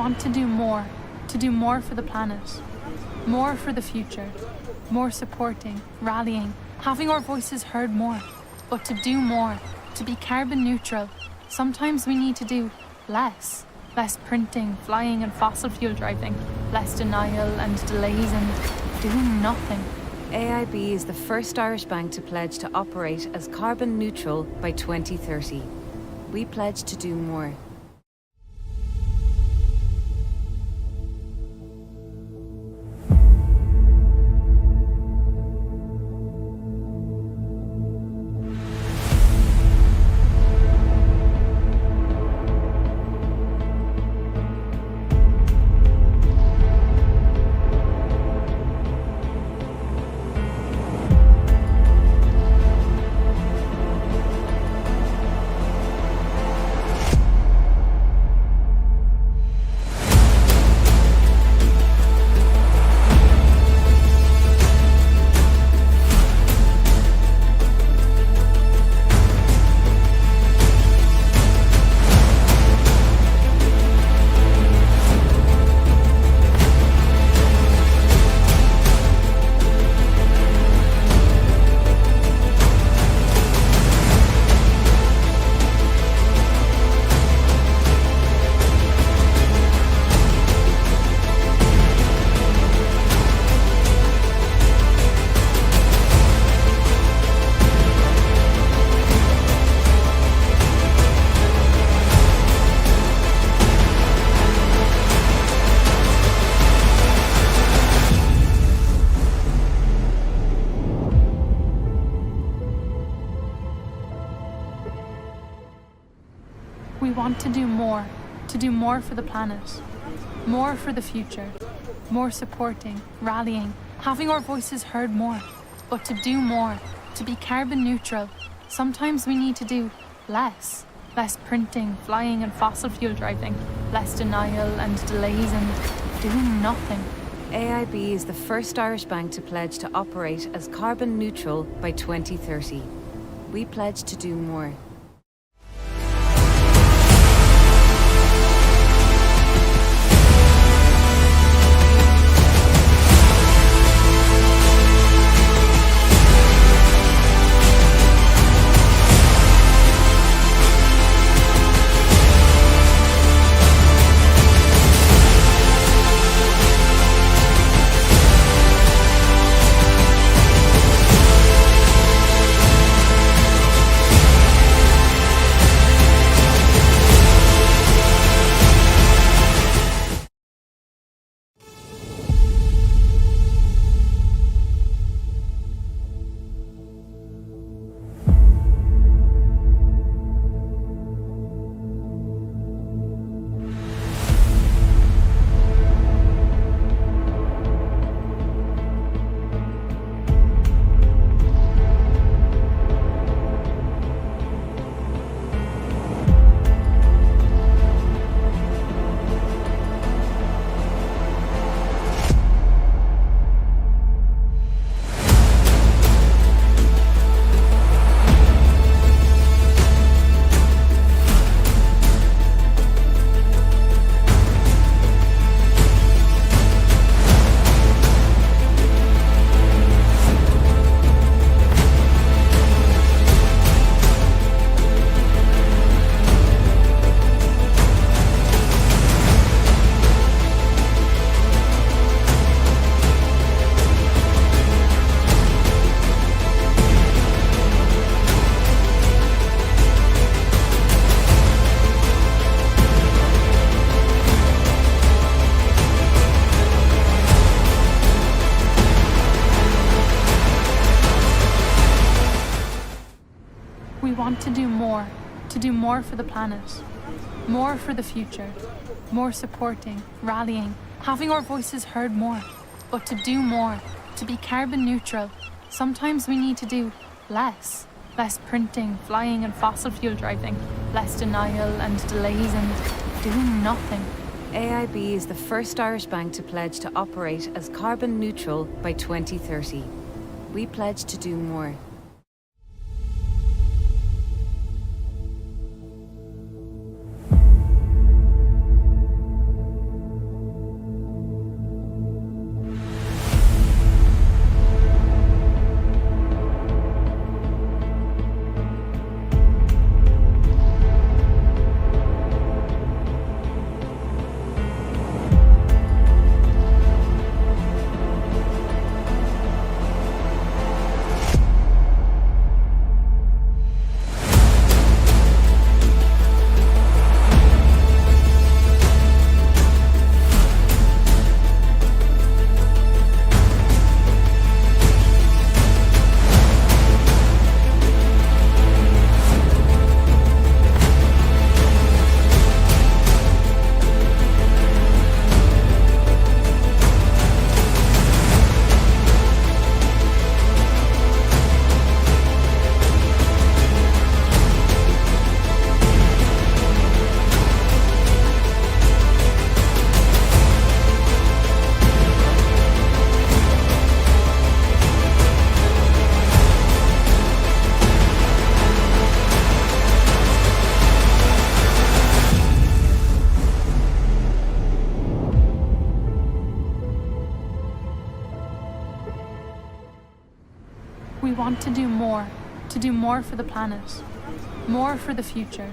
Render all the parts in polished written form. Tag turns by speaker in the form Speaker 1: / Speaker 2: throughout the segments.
Speaker 1: want to do more for the planet, more for the future, more supporting, rallying, having our voices heard more. But to do more, to be carbon neutral, sometimes we need to do less. Less printing, flying and fossil fuel driving, less denial and delays and doing nothing.
Speaker 2: AIB is the first Irish bank to pledge to operate as carbon neutral by 2030. We pledge to do more.
Speaker 1: We want to do more for the planet, more for the future, more supporting, rallying, having our voices heard more. But to do more, to be carbon neutral, sometimes we need to do less. Less printing, flying and fossil fuel driving, less denial and delays and doing nothing.
Speaker 2: AIB is the first Irish bank to pledge to operate as carbon neutral by 2030. We pledge to do more.
Speaker 1: We want to do more for the planet, more for the future, more supporting, rallying, having our voices heard more. But to do more, to be carbon neutral, sometimes we need to do less. Less printing, flying and fossil fuel driving, less denial and delays and doing nothing.
Speaker 2: AIB is the first Irish bank to pledge to operate as carbon neutral by 2030. We pledge to do more.
Speaker 1: want to do more for the planet, more for the future,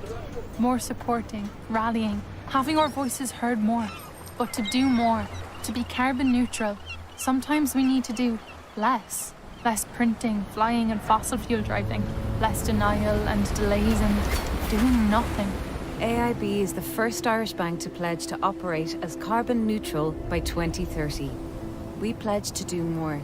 Speaker 1: more supporting, rallying, having our voices heard more. But to do more, to be carbon neutral, sometimes we need to do less. Less printing, flying and fossil fuel driving, less denial and delays and doing nothing.
Speaker 2: AIB is the first Irish bank to pledge to operate as carbon neutral by 2030. We pledge to do more.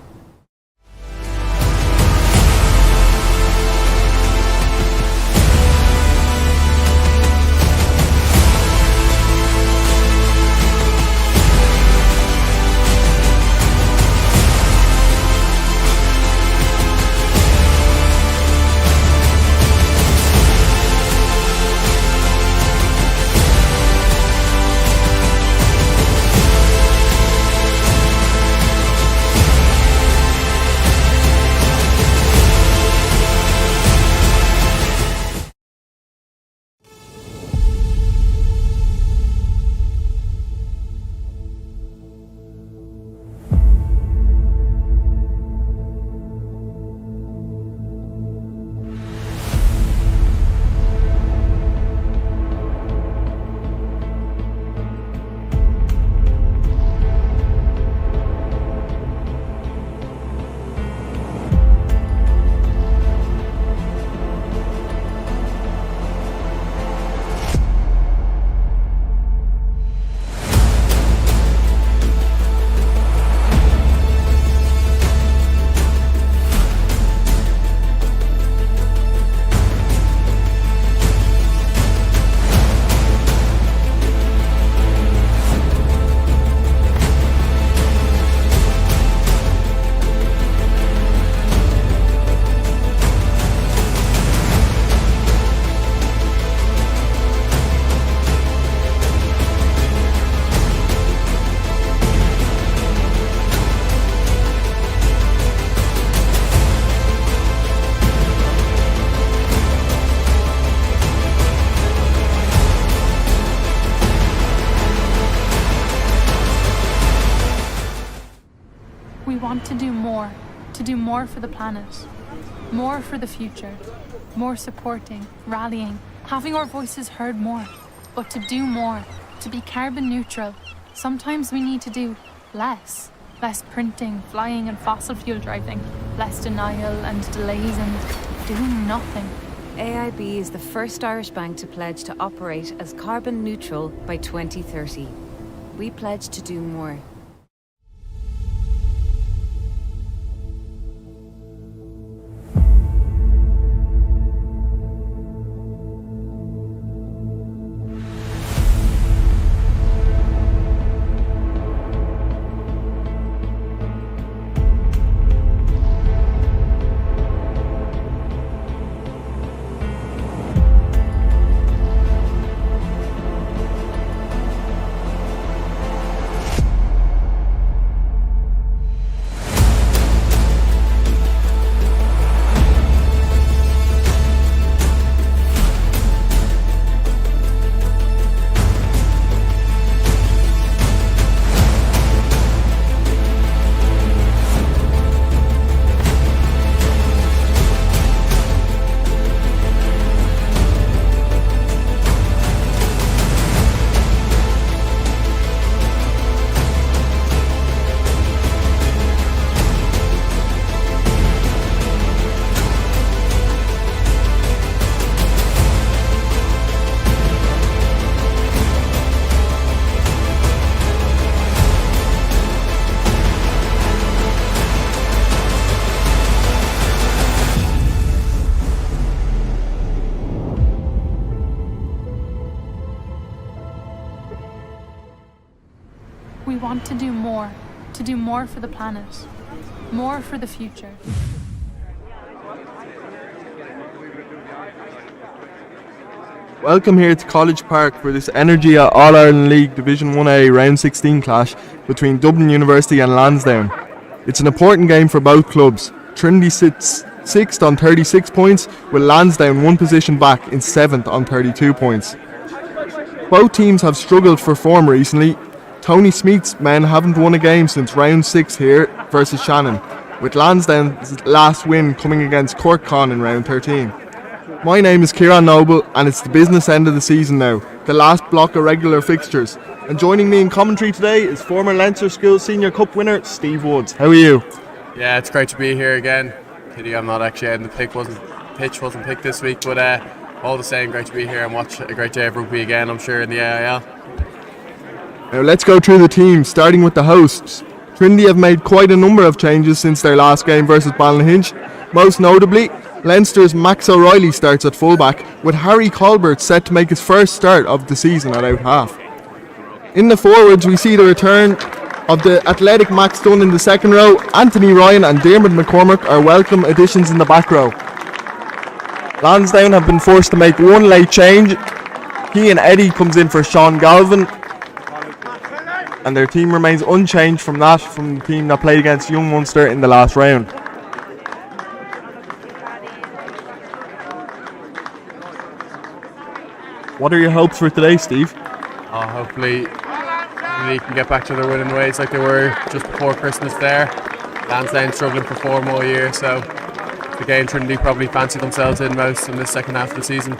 Speaker 1: We want to do more for the planet, more for the future, more supporting, rallying, having our voices heard more. But to do more, to be carbon neutral, sometimes we need to do less. Less printing, flying and fossil fuel driving, less denial and delays and doing nothing.
Speaker 2: AIB is the first Irish bank to pledge to operate as carbon neutral by 2030. We pledge to do more.
Speaker 1: We want to do more for the planet, more for the future.
Speaker 3: Welcome here to College Park for this Energia All-Ireland League Division 1A Round 16 clash between Dublin University and Lansdowne. It's an important game for both clubs. Trinity sits 6th on 36 points, with Lansdowne one position back in 7th on 32 points. Both teams have struggled for form recently. Tony Smeath's men haven't won a game since round 6 here versus Shannon. with Lansdowne's last win coming against Corkcon in round 13. My name is Kieran Noble, and it's the business end of the season now, the last block of regular fixtures. And joining me in commentary today is former Leinster Schools Senior Cup winner Steve Woods. How are you?
Speaker 4: Yeah, it's great to be here again. Pity I'm not actually in the pitch wasn't picked this week, but all the same, great to be here and watch a great day of rugby again, I'm sure, in the AIL.
Speaker 3: Now let's go through the team, starting with the hosts. Trinity have made quite a number of changes since their last game versus Ballynahinch. Most notably, Leinster's Max O'Reilly starts at fullback, with Harry Colbert set to make his first start of the season at out half. In the forwards, we see the return of the athletic Max Dunn in the second row. Anthony Ryan and Dermot McCormick are welcome additions in the back row. Lansdowne have been forced to make one late change. Cian Eddy comes in for Sean Galvin, and their team remains unchanged from the team that played against Young Munster in the last round. What are your hopes for today, Steve?
Speaker 4: Hopefully they can get back to their winning ways like they were just before Christmas there. Lansdowne struggling for form all year, so the game Trinity probably fancy themselves in most in this second half of the season.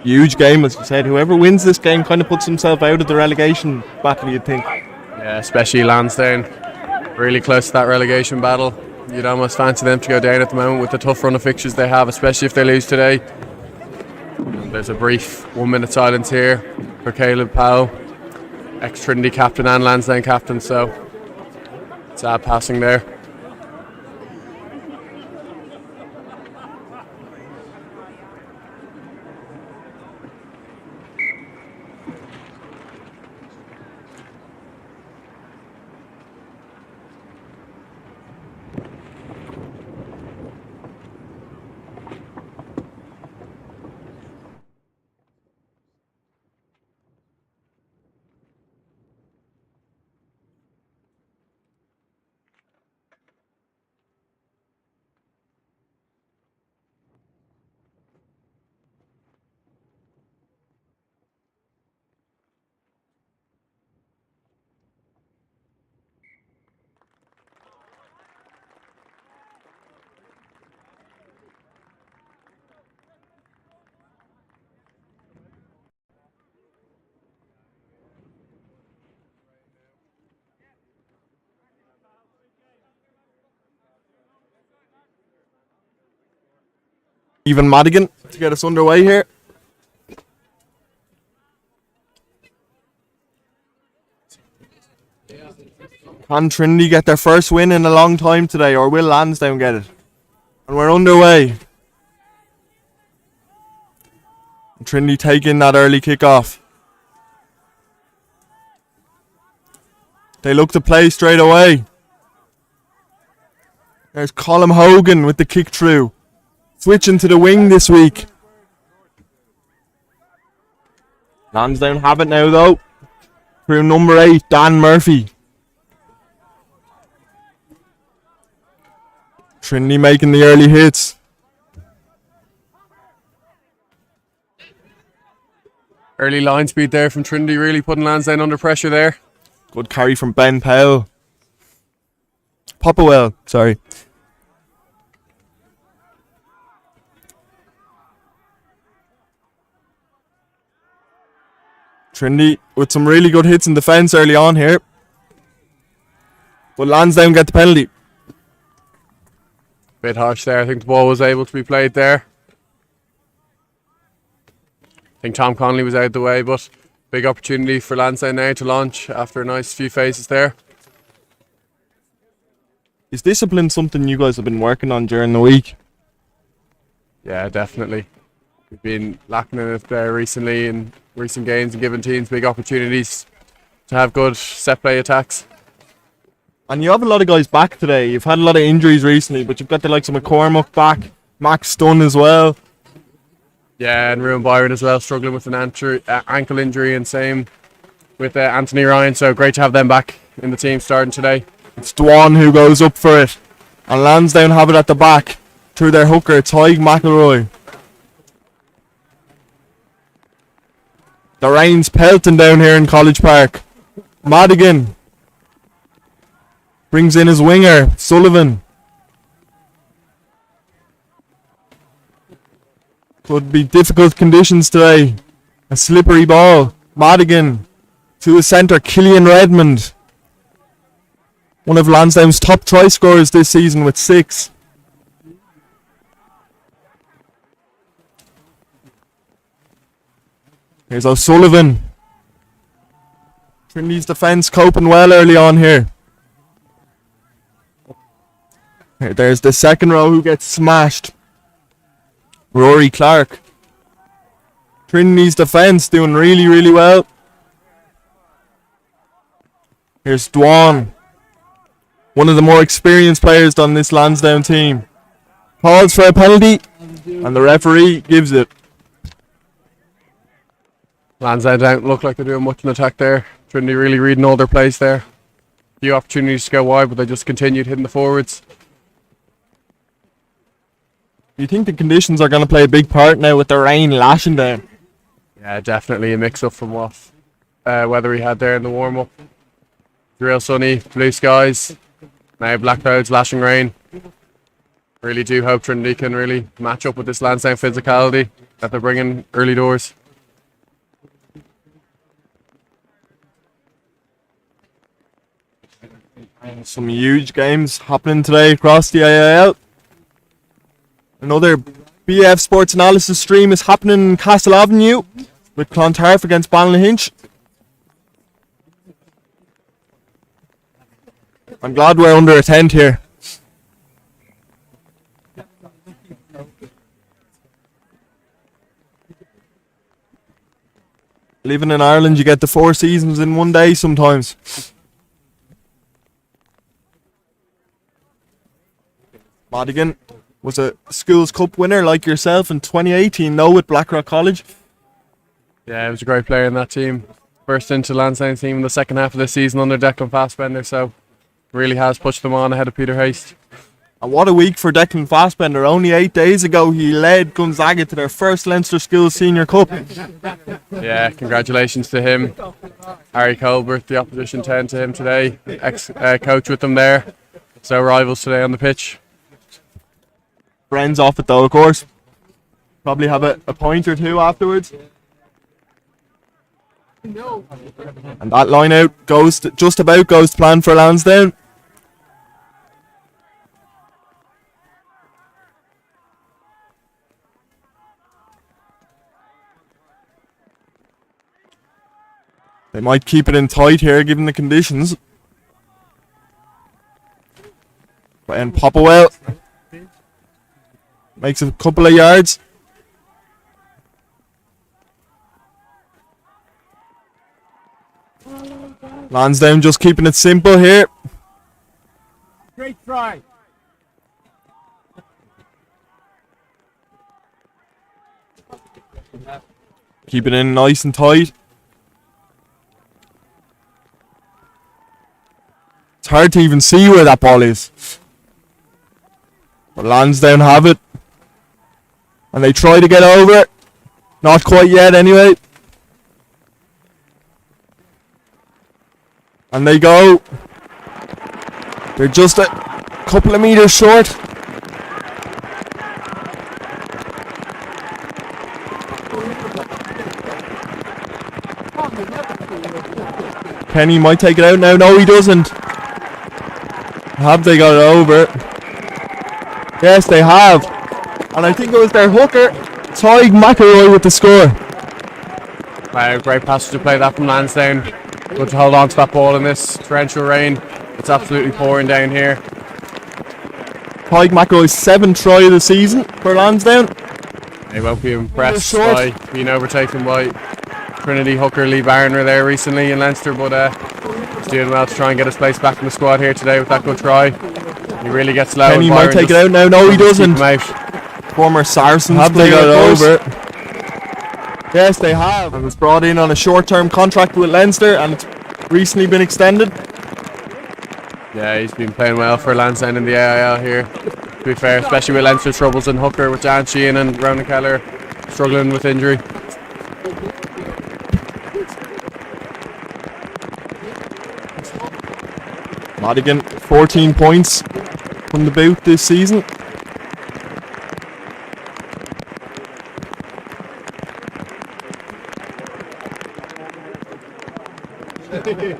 Speaker 3: Huge game, as you said. Whoever wins this game kind of puts himself out of the relegation battle, you'd think.
Speaker 4: Yeah, especially Lansdowne, really close to that relegation battle. You'd almost fancy them to go down at the moment with the tough run of fixtures they have, especially if they lose today. And there's a brief 1 minute silence here for Caleb Powell, ex-Trinity captain and Lansdowne captain, so sad passing there.
Speaker 3: Even Madigan to get us underway here. Can Trinity get their first win in a long time today, or will Lansdowne get it? And we're underway. And Trinity taking that early kick-off. They look to play straight away. There's Colm Hogan with the kick through. Switching to the wing this week. Lansdowne have it now though. Through number 8, Dan Murphy. Trinity making the early hits.
Speaker 4: Early line speed there from Trinity, really putting Lansdowne under pressure there.
Speaker 3: Good carry from Ben Powell. Popplewell, sorry. Trinity with some really good hits in defence early on here. But Lansdowne get the penalty.
Speaker 4: Bit harsh there. I think the ball was able to be played there. I think Tom Connolly was out of the way, but big opportunity for Lansdowne now to launch after a nice few phases there.
Speaker 3: Is discipline something you guys have been working on during the week?
Speaker 4: Yeah, definitely. We've been lacking in it there recently in recent games and giving teams big opportunities to have good set play attacks.
Speaker 3: And you have a lot of guys back today. You've had a lot of injuries recently, but you've got the likes of McCormick back, Max Dunn as well.
Speaker 4: Yeah, and Ruan Byron as well, struggling with an ankle injury, and same with Anthony Ryan. So great to have them back in the team starting today.
Speaker 3: It's Dwan who goes up for it. And Lansdowne have it at the back through their hooker, Tyg McElroy. The rain's pelting down here in College Park. Madigan brings in his winger, Sullivan. Could be difficult conditions today. A slippery ball. Madigan to his centre, Killian Redmond. One of Lansdowne's top try scorers this season with 6. Here's O'Sullivan. Trinity's defence coping well early on here. There's the second row who gets smashed. Rory Clark. Trinity's defence doing really well. Here's Dwan. One of the more experienced players on this Lansdowne team. Calls for a penalty and the referee gives it.
Speaker 4: Lansdowne don't look like they're doing much in attack there. Trinity really reading all their plays there. Few opportunities to go wide, but they just continued hitting the forwards.
Speaker 3: Do you think the conditions are going to play a big part now with the rain lashing down?
Speaker 4: Yeah, definitely a mix-up from what weather we had there in the warm-up. Real sunny, blue skies, now black clouds, lashing rain. Really do hope Trinity can really match up with this Lansdowne physicality that they're bringing early doors.
Speaker 3: Some huge games happening today across the AIL. Another BF Sports Analysis stream is happening in Castle Avenue with Clontarf against Ballinhinch. I'm glad we're under a tent here. Living in Ireland, you get the 4 seasons in one day sometimes. Madigan was a Schools Cup winner like yourself in 2018, though, with Blackrock College.
Speaker 4: Yeah, he was a great player in that team. Burst into Lansdowne's team in the second half of the season under Declan Fassbender, so really has pushed them on ahead of Peter Haste.
Speaker 3: And what a week for Declan Fassbender. Only 8 days ago he led Gonzaga to their first Leinster Schools Senior Cup.
Speaker 4: Yeah, congratulations to him. Harry Colbert, the opposition 10 to him today, ex-coach with them there. So rivals today on the pitch.
Speaker 3: Friends off it though, of course. Probably have a point or two afterwards. And that line out just about goes to plan for Lansdowne. They might keep it in tight here given the conditions. And Popplewell makes a couple of yards. Lansdowne just keeping it simple here.
Speaker 5: Great try.
Speaker 3: Keep it in nice and tight. It's hard to even see where that ball is. But Lansdowne have it. And they try to get over it. Not quite yet anyway. And they go. They're just a couple of meters short. Kenny might take it out now. No, he doesn't. Have they got it over? Yes, they have. And I think it was their hooker, Tyg McElroy, with the score.
Speaker 4: Great passage to play that from Lansdowne. Good to hold on to that ball in this torrential rain. It's absolutely pouring down here.
Speaker 3: Tyg McElroy's 7th try of the season for Lansdowne.
Speaker 4: They won't be impressed by being overtaken by Trinity hooker Lee Barner there recently in Leinster, but he's doing well to try and get his place back in the squad here today with that good try. He really gets low.
Speaker 3: Kenny might take it out now. No, he doesn't.
Speaker 4: Out.
Speaker 3: Former Saracens. Have they got it over? Yes, they have. And was brought in on a short-term contract with Leinster, and it's recently been extended.
Speaker 4: Yeah, he's been playing well for Lansdowne in the AIL here. To be fair, especially with Leinster's troubles in hooker with Dan Sheehan and Ronan Keller struggling with injury.
Speaker 3: Madigan, 14 points from the boot this season.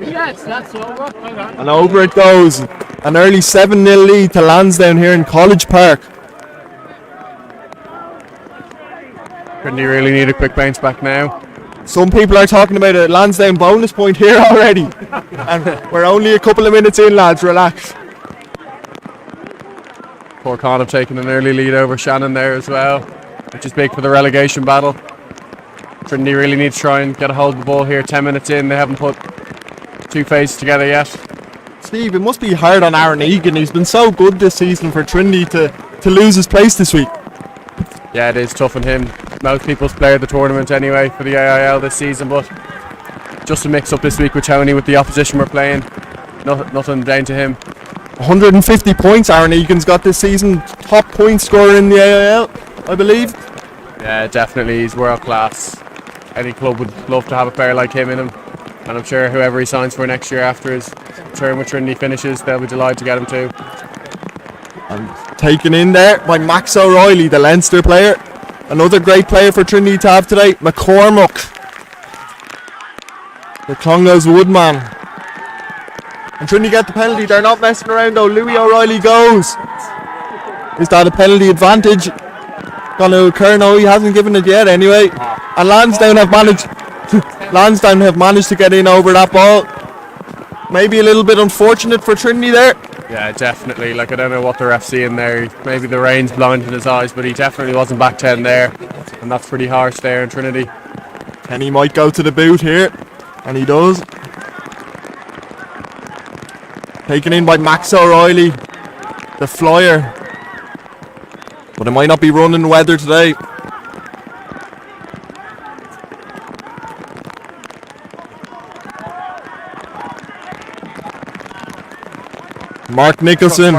Speaker 5: Yes, that's over.
Speaker 3: And over it goes. An early 7-0 lead to Lansdowne here in College Park.
Speaker 4: Trinity really need a quick bounce back now.
Speaker 3: Some people are talking about a Lansdowne bonus point here already. And we're only a couple of minutes in, lads, relax.
Speaker 4: Corkon have taken an early lead over Shannon there as well, which is big for the relegation battle. Trinity really need to try and get a hold of the ball here. 10 minutes in, they haven't put two phases together yet.
Speaker 3: Steve, it must be hard on Aaron Egan. He's been so good this season for Trinity to lose his place this week.
Speaker 4: Yeah, it is tough on him. Most people's player of the tournament anyway for the AIL this season, but just a mix up this week with Tony with the opposition we're playing. Nothing down to him.
Speaker 3: 150 points Aaron Egan's got this season. Top point scorer in the AIL, I believe.
Speaker 4: Yeah, definitely. He's world class. Any club would love to have a player like him in him. And I'm sure whoever he signs for next year after his term with Trinity finishes, they'll be delighted to get him too.
Speaker 3: And taken in there by Max O'Reilly, the Leinster player. Another great player for Trinity to have today, McCormack, the Clongowes Woodman. And Trinity get the penalty. They're not messing around though. Louis O'Reilly goes. Is that a penalty advantage going to occur? No, he hasn't given it yet anyway. And Lansdowne have managed to get in over that ball. Maybe a little bit unfortunate for Trinity there.
Speaker 4: Yeah, definitely. Like, I don't know what the ref's seeing there. Maybe the rain's blinded his eyes, but he definitely wasn't back 10 there. And that's pretty harsh there in Trinity.
Speaker 3: Kenny might go to the boot here. And he does. Taken in by Max O'Reilly, the flyer. But it might not be running weather today. Mark Nicholson.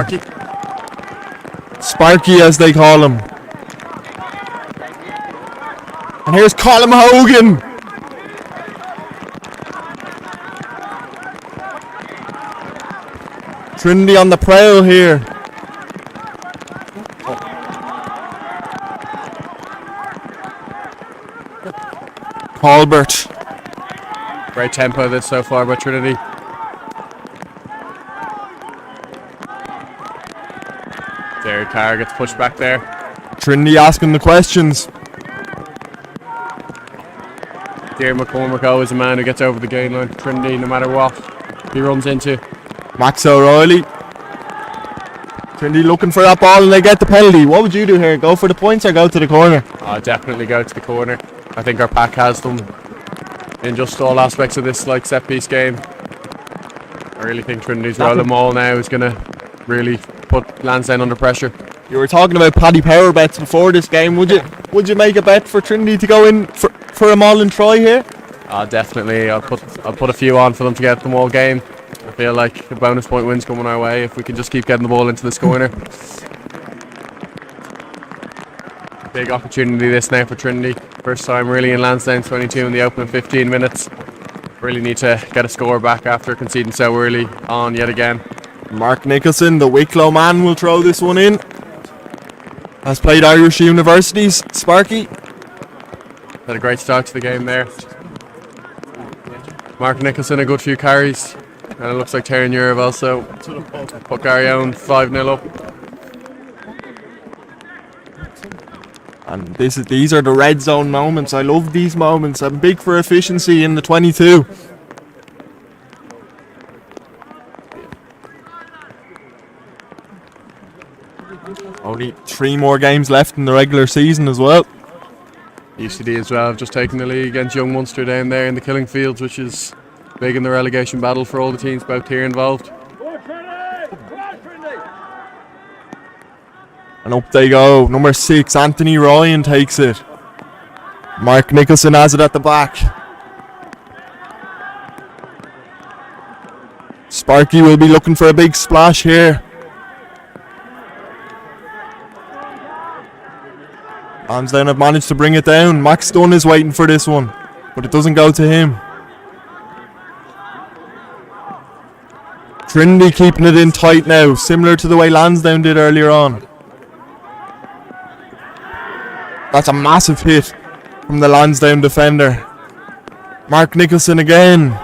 Speaker 3: Sparky as they call him. And here's Colin Hogan. Trinity on the prowl here. Colbert.
Speaker 4: Great tempo this so far by Trinity. Jared Carr gets pushed back there.
Speaker 3: Trinity asking the questions.
Speaker 4: Dear McCormack always a man who gets over the gain line for Trinity no matter what he runs into.
Speaker 3: Max O'Reilly. Trinity looking for that ball and they get the penalty. What would you do here? Go for the points or go to the corner?
Speaker 4: I'll definitely go to the corner. I think our pack has them in just all aspects of this like set piece game. I really think Trinity's rolling maul now is going to really put Lansdowne under pressure.
Speaker 3: You were talking about Paddy Power bets before this game. Would you make a bet for Trinity to go in for a maul and try here?
Speaker 4: Definitely. I'll put a few on for them to get them all game. I feel like a bonus point win's coming our way if we can just keep getting the ball into this corner. Big opportunity this now for Trinity. First time really in Lansdowne 22 in the opening 15 minutes. Really need to get a score back after conceding so early on yet again.
Speaker 3: Mark Nicholson, the Wicklow man, will throw this one in. Has played Irish Universities. Sparky.
Speaker 4: Had a great start to the game there. Mark Nicholson a good few carries. And it looks like Terry Europe also put Garryown 5-0 up.
Speaker 3: And these are the red zone moments. I love these moments. I'm big for efficiency in the 22. Only 3 more games left in the regular season as well.
Speaker 4: UCD as well have just taken the lead against Young Munster down there in the Killing Fields, which is big in the relegation battle for all the teams both here involved.
Speaker 3: And up they go. Number 6, Anthony Ryan takes it. Mark Nicholson has it at the back. Sparky will be looking for a big splash here. Lansdowne have managed to bring it down. Max Dunn is waiting for this one, but it doesn't go to him. Trinity keeping it in tight now, similar to the way Lansdowne did earlier on. That's a massive hit from the Lansdowne defender. Mark Nicholson again.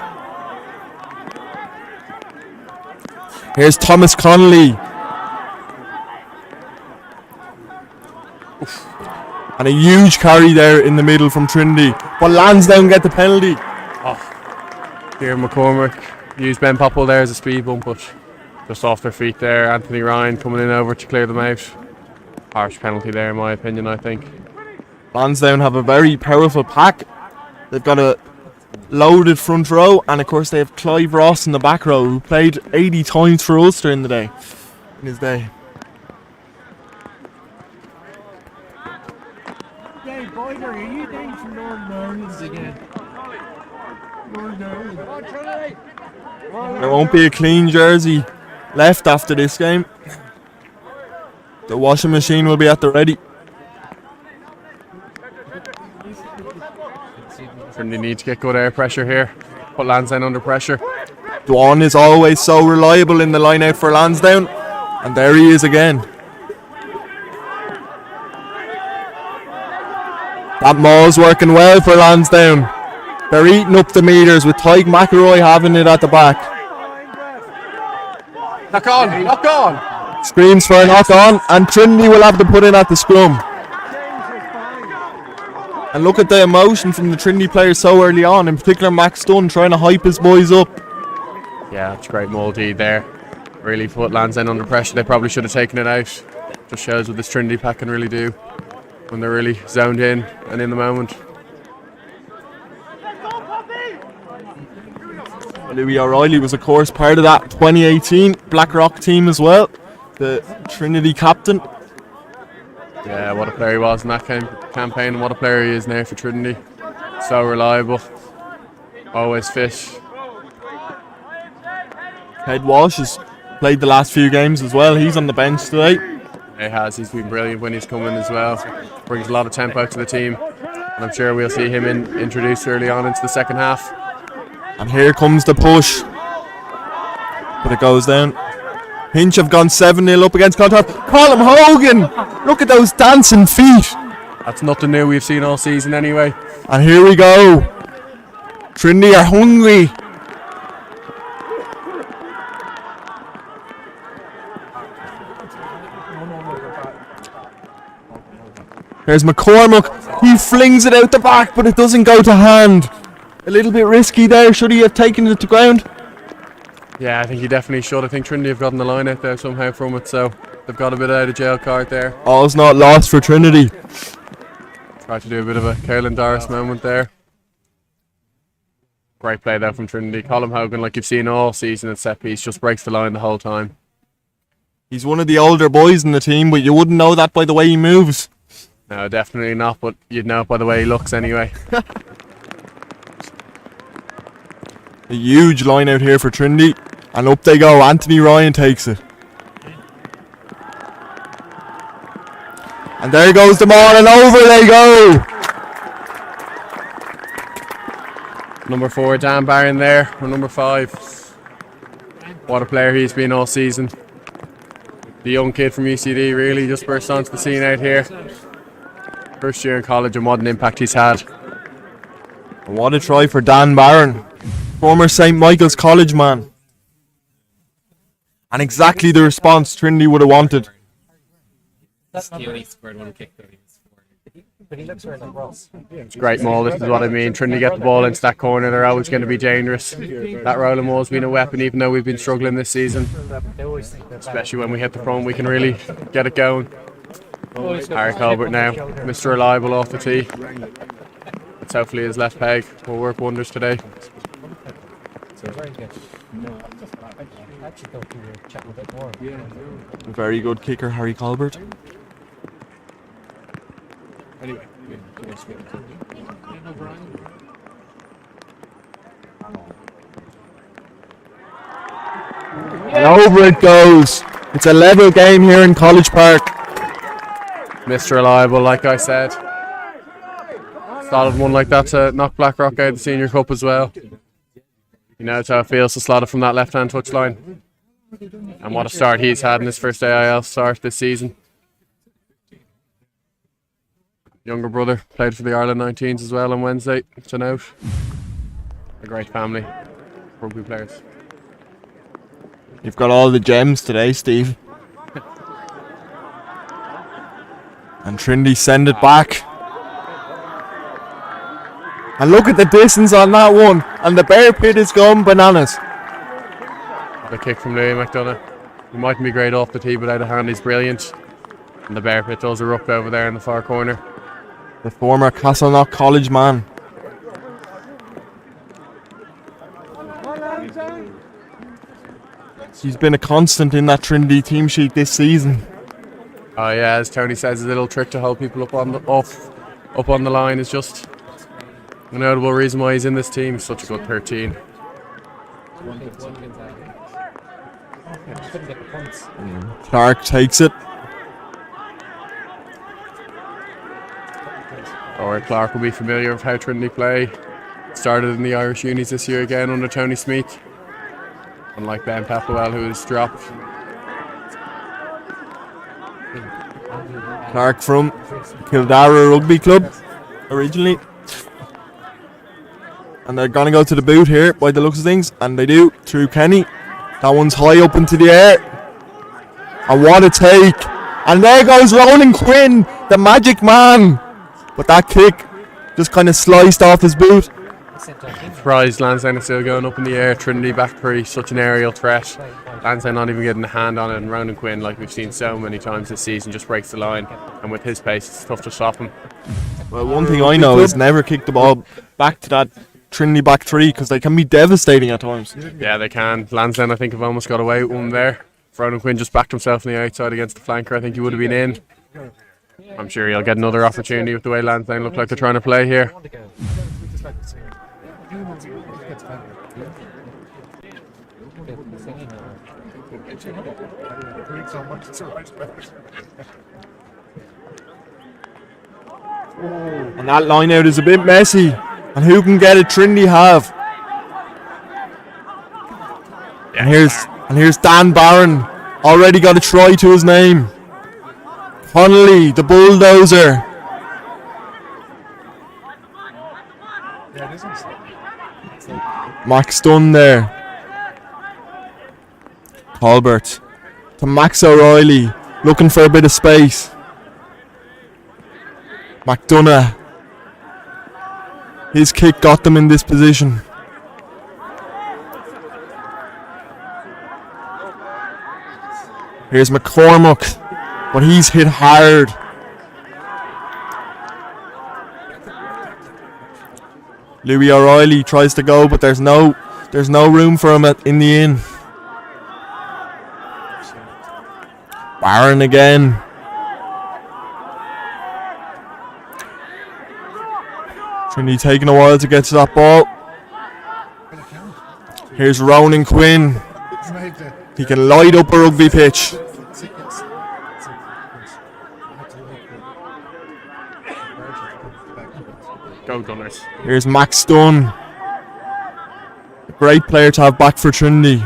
Speaker 3: Here's Thomas Connolly. Oof. And a huge carry there in the middle from Trinity. But Lansdowne get the penalty.
Speaker 4: Here McCormick used Ben Popple there as a speed bump, but just off their feet there. Anthony Ryan coming in over to clear them out. Harsh penalty there in my opinion, I think.
Speaker 3: Lansdowne have a very powerful pack. They've got a loaded front row, and of course they have Clive Ross in the back row, who played 80 times for Ulster in his day.
Speaker 5: Hey, Boyder, are you doing from Northern Ireland again? Northern Ireland.
Speaker 3: There won't be a clean jersey left after this game. The washing machine will be at the ready.
Speaker 4: Trinity need to get good air pressure here. Put Lansdowne under pressure.
Speaker 3: Dwan is always so reliable in the line out for Lansdowne, and there he is again. That mau's working well for Lansdowne. They're eating up the meters with Tyke McElroy having it at the back.
Speaker 4: Knock on, knock on.
Speaker 3: Screams for a knock on, and Trinity will have to put in at the scrum. And look at the emotion from the Trinity players so early on, in particular Max Dunn trying to hype his boys up.
Speaker 4: Yeah, that's great multi there. Really put Lansdowne under pressure. They probably should have taken it out. Just shows what this Trinity pack can really do when they're really zoned in and in the moment.
Speaker 3: Louis O'Reilly was of course part of that 2018 Blackrock team as well, the Trinity captain.
Speaker 4: Yeah, what a player he was in that campaign, and what a player he is now for Trinity. So reliable, always fit.
Speaker 3: Ted Walsh has played the last few games as well. He's on the bench today.
Speaker 4: He has. He's been brilliant when he's come in as well. Brings a lot of tempo to the team, and I'm sure we'll see him introduced early on into the second half.
Speaker 3: And here comes the push, but it goes down. Hinch have gone 7-0 up against Clontarf. Colm Hogan! Look at those dancing feet.
Speaker 4: That's nothing new we've seen all season anyway.
Speaker 3: And here we go. Trinity are hungry. Here's McCormick. He flings it out the back, but it doesn't go to hand. A little bit risky there. Should he have taken it to ground?
Speaker 4: Yeah, I think he definitely should. I think Trinity have gotten the line out there somehow from it, so they've got a bit out of jail card there.
Speaker 3: All's not lost for Trinity.
Speaker 4: Tried to do a bit of a Caroline Doris moment there. Great play though from Trinity. Colm Hogan, like you've seen all season at set piece, just breaks the line the whole time.
Speaker 3: He's one of the older boys in the team, but you wouldn't know that by the way he moves.
Speaker 4: No, definitely not, but you'd know it by the way he looks anyway.
Speaker 3: A huge line out here for Trinity, and up they go. Anthony Ryan takes it, and there goes the ball, and over they go.
Speaker 4: Number 4, Dan Barron there, or number 5. What a player he's been all season. The young kid from UCD really just burst onto the scene out here. First year in college, and what an impact he's had.
Speaker 3: And what a try for Dan Barron, former St. Michael's College man. And exactly the response Trinity would have wanted.
Speaker 5: He only scored one kick though. But he looks right like Ross.
Speaker 4: It's great maul, this is what I mean. Trinity get the ball into that corner, they're always going to be dangerous. That rolling maul's been a weapon even though we've been struggling this season. Especially when we hit the front, we can really get it going. Harry Colbert now, Mr. Reliable off the tee. It's hopefully his left peg will work wonders today.
Speaker 3: A very good kicker, Harry Colbert.
Speaker 4: Anyway.
Speaker 3: And over it goes. It's a level game here in College Park.
Speaker 4: Mr. Reliable, like I said. Solid one like that to knock Blackrock out of the Senior Cup as well. You know how it feels to slot it from that left-hand touchline. And what a start he's had in his first AIL start this season. Younger brother played for the Ireland 19s as well on Wednesday. To note. A great family. Rugby players.
Speaker 3: You've got all the gems today, Steve. And Trinity send it back. And look at the distance on that one. And the bear pit is going bananas.
Speaker 4: The kick from Louis McDonough. He mightn't be great off the tee, but out of hand he's brilliant. And the bear pit does erupt over there in the far corner.
Speaker 3: The former Castleknock College man. He's been a constant in that Trinity team sheet this season.
Speaker 4: Oh yeah, as Tony says, his little trick to hold people up on the line is just a notable reason why he's in this team. He's such a good 13.
Speaker 3: Clark takes it.
Speaker 4: Alright, Clark will be familiar with how Trinity play. Started in the Irish unis this year again under Tony Smeek. Unlike Ben Pepplewell, who is dropped.
Speaker 3: Clark from Kildare Rugby Club originally. And they're going to go to the boot here by the looks of things. And they do, through Kenny. That one's high up into the air. And what a take. And there goes Ronan Quinn, the magic man. But that kick just kind of sliced off his boot.
Speaker 4: Surprised Lansdowne is still going up in the air. Trinity back three, such an aerial threat. Lansdowne not even getting a hand on it, and Ronan Quinn, like we've seen so many times this season, just breaks the line. And with his pace, it's tough to stop him.
Speaker 3: Well, one thing I know is never kick the ball back to that Trinity back three, because they can be devastating at times.
Speaker 4: Yeah, they can. Lansdowne, I think, have almost got away with one there. If Ronan Quinn just backed himself on the outside against the flanker, I think he would have been in. I'm sure he'll get another opportunity with the way Lansdowne look like they're trying to play here.
Speaker 3: And that line out is a bit messy. And who can get it? Trinity have. And here's Dan Barron. Already got a try to his name. Connolly, the bulldozer. Max Dunn there. Colbert to Max O'Reilly, looking for a bit of space. McDonough. His kick got them in this position. Here's McCormack, but he's hit hard. Louis O'Reilly tries to go, but there's no room for him in the inn. Barron again. Trinity taking a while to get to that ball. Here's Ronan Quinn. He can light up a rugby pitch.
Speaker 4: Go Gunners.
Speaker 3: Here's Max Dunn. A great player to have back for Trinity.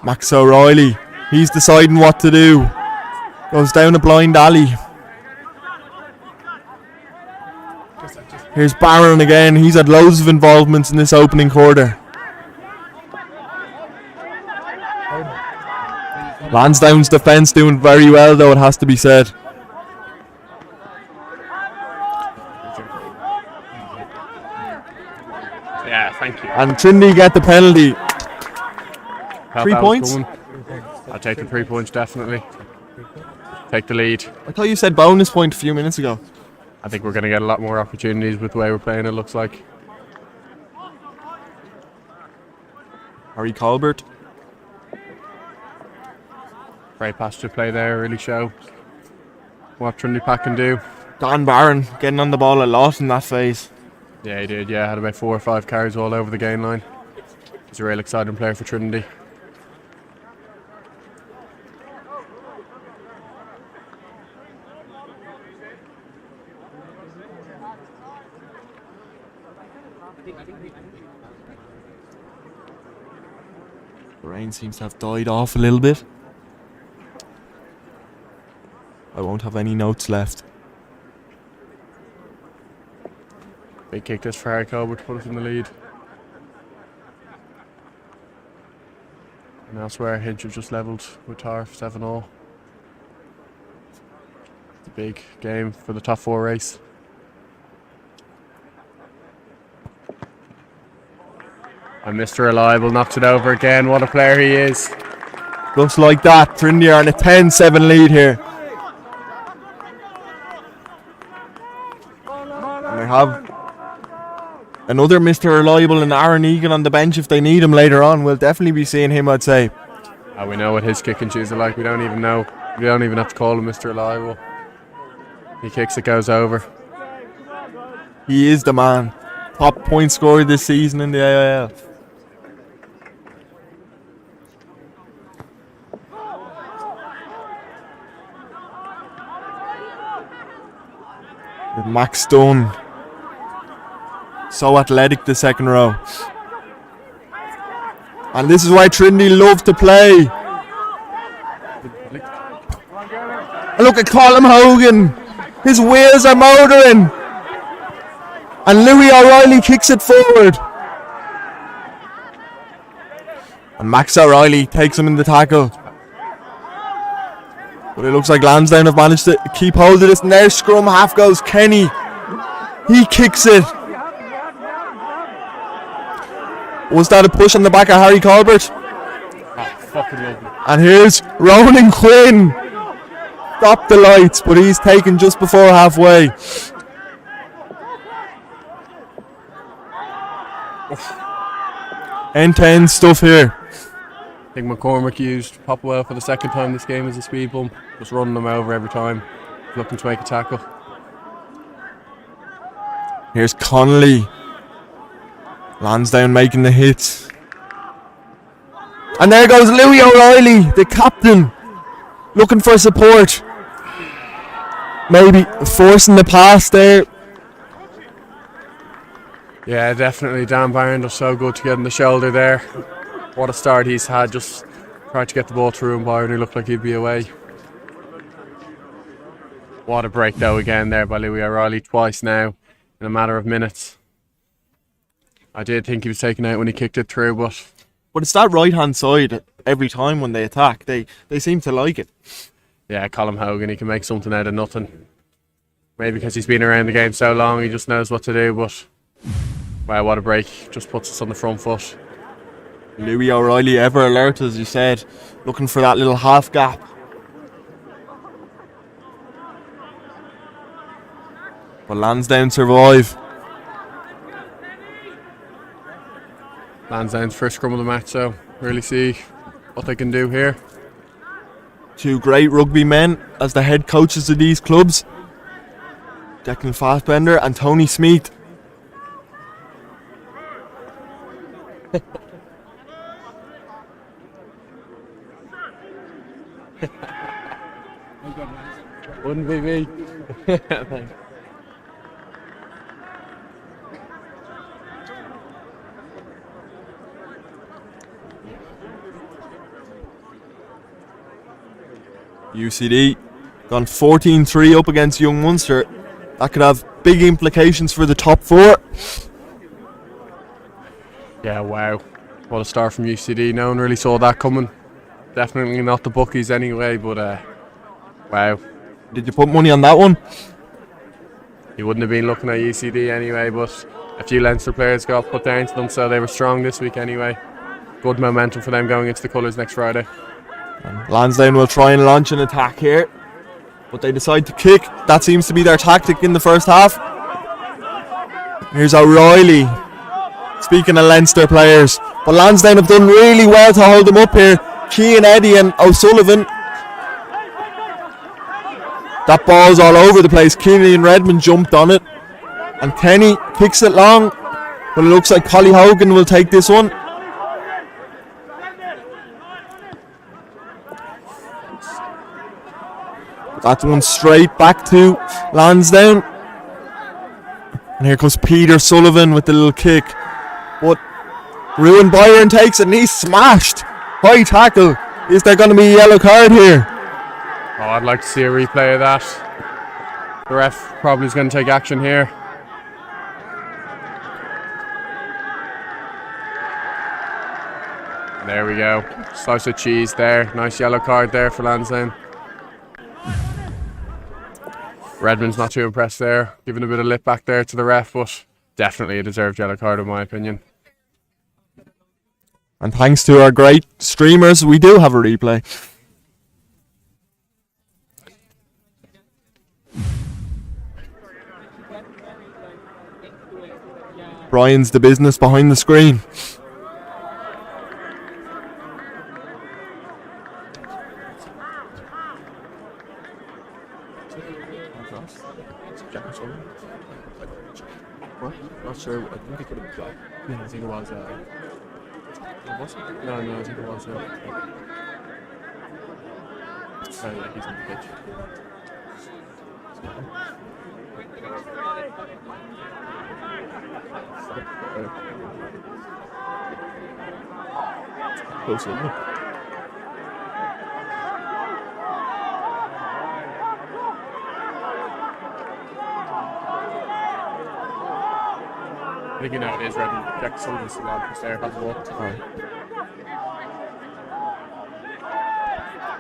Speaker 3: Max O'Reilly. He's deciding what to do. Goes down a blind alley. Here's Barron again. He's had loads of involvements in this opening quarter. Lansdowne's defence doing very well, though, it has to be said.
Speaker 4: Yeah, thank you.
Speaker 3: And Trinity get the penalty. 3 points?
Speaker 4: I'll take the 3 points, definitely. Take the lead.
Speaker 3: I thought you said bonus point a few minutes ago.
Speaker 4: I think we're going to get a lot more opportunities with the way we're playing, it looks like.
Speaker 3: Harry Colbert.
Speaker 4: Great pasture play there, really show what Trinity Pack can do.
Speaker 3: Dan Barron getting on the ball a lot in that phase.
Speaker 4: Yeah, he did, yeah. Had about 4 or 5 carries all over the gain line. He's a real exciting player for Trinity.
Speaker 3: The rain seems to have died off a little bit. I won't have any notes left.
Speaker 4: Big kick this for Harry Colbert to put us in the lead. And elsewhere, Hinch have just levelled with Tarf 7-0. It's a big game for the top 4 race. And Mr. Reliable knocks it over again. What a player he is.
Speaker 3: Just like that, Trinity are in a 10-7 lead here. And they have another Mr. Reliable and Aaron Egan on the bench if they need him later on. We'll definitely be seeing him, I'd say.
Speaker 4: We know what his kick and shoes are like. We don't even know. We don't even have to call him Mr. Reliable. He kicks, it goes over.
Speaker 3: He is the man. Top point scorer this season in the AIL. With Max Dunn. So athletic the second row. And this is why Trinity love to play. And look at Colin Hogan. His wheels are motoring. And Louis O'Reilly kicks it forward. And Max O'Reilly takes him in the tackle. But it looks like Lansdowne have managed to keep hold of this. And there's scrum, half goes Kenny. He kicks it. Was that a push on the back of Harry Colbert?
Speaker 4: Fucking lovely.
Speaker 3: And here's Ronan Quinn. Stop the lights, but he's taken just before halfway. End-to-end stuff here.
Speaker 4: I think McCormick used Popwell for the second time this game as a speed bump. Just running them over every time. Looking to make a tackle.
Speaker 3: Here's Connolly. Lansdowne making the hits. And there goes Louis O'Reilly, the captain, looking for support. Maybe forcing the pass there.
Speaker 4: Yeah, definitely. Dan Barron does so good to get in the shoulder there. What a start he's had. Just tried to get the ball through him. Byron, who looked like he'd be away. What a break though again there by Louis O'Reilly twice now in a matter of minutes. I did think he was taken out when he kicked it through, but
Speaker 3: it's that right hand side every time when they attack. They seem to like it.
Speaker 4: yeah, Colin Hogan, he can make something out of nothing. Maybe because he's been around the game so long, he just knows what to do, but wow, what a break. Just puts us on the front foot.
Speaker 3: Louis O'Reilly ever alert, as you said, looking for that little half gap. But Lansdowne survive.
Speaker 4: Lansdowne's first scrum of the match, so really see what they can do here.
Speaker 3: Two great rugby men as the head coaches of these clubs. Declan Fassbender and Tony Smeeth.
Speaker 4: Wouldn't be me. Thanks.
Speaker 3: UCD gone 14-3 up against Young Munster. That could have big implications for the top four.
Speaker 4: Yeah, wow. What a start from UCD. No one really saw that coming. Definitely not the bookies anyway, but wow.
Speaker 3: Did you put money on that one?
Speaker 4: You wouldn't have been looking at UCD anyway, but a few Leinster players got put down to them, so they were strong this week anyway. Good momentum for them going into the colours next Friday.
Speaker 3: And Lansdowne will try and launch an attack here, but they decide to kick. That seems to be their tactic in the first half. Here's O'Reilly. Speaking of Leinster players, but Lansdowne have done really well to hold them up here. Keane Eddy and O'Sullivan. That ball's all over the place. Keeney and Redmond jumped on it, and Kenny kicks it long, but it looks like Collie Hogan will take this one. That one straight back to Lansdowne. And here comes Peter Sullivan with the little kick. But Ruin Byron takes it and he's smashed. High tackle. Is there going to be a yellow card here?
Speaker 4: Oh, I'd like to see a replay of that. The ref probably is going to take action here. There we go. Slice of cheese there. Nice yellow card there for Lansdowne. Redmond's not too impressed there. Giving a bit of lip back there to the ref, but definitely a deserved yellow card in my opinion.
Speaker 3: And thanks to our great streamers, we do have a replay. Brian's the business behind the screen.
Speaker 4: Not sure. I think it could have got. Yeah, I think it was. Was it? No, I think it was. Oh, yeah, he's on the pitch. Close in. I think you know it is Redmond. Jack Sullivan's the lad who's there, hasn't walked.
Speaker 3: Alright.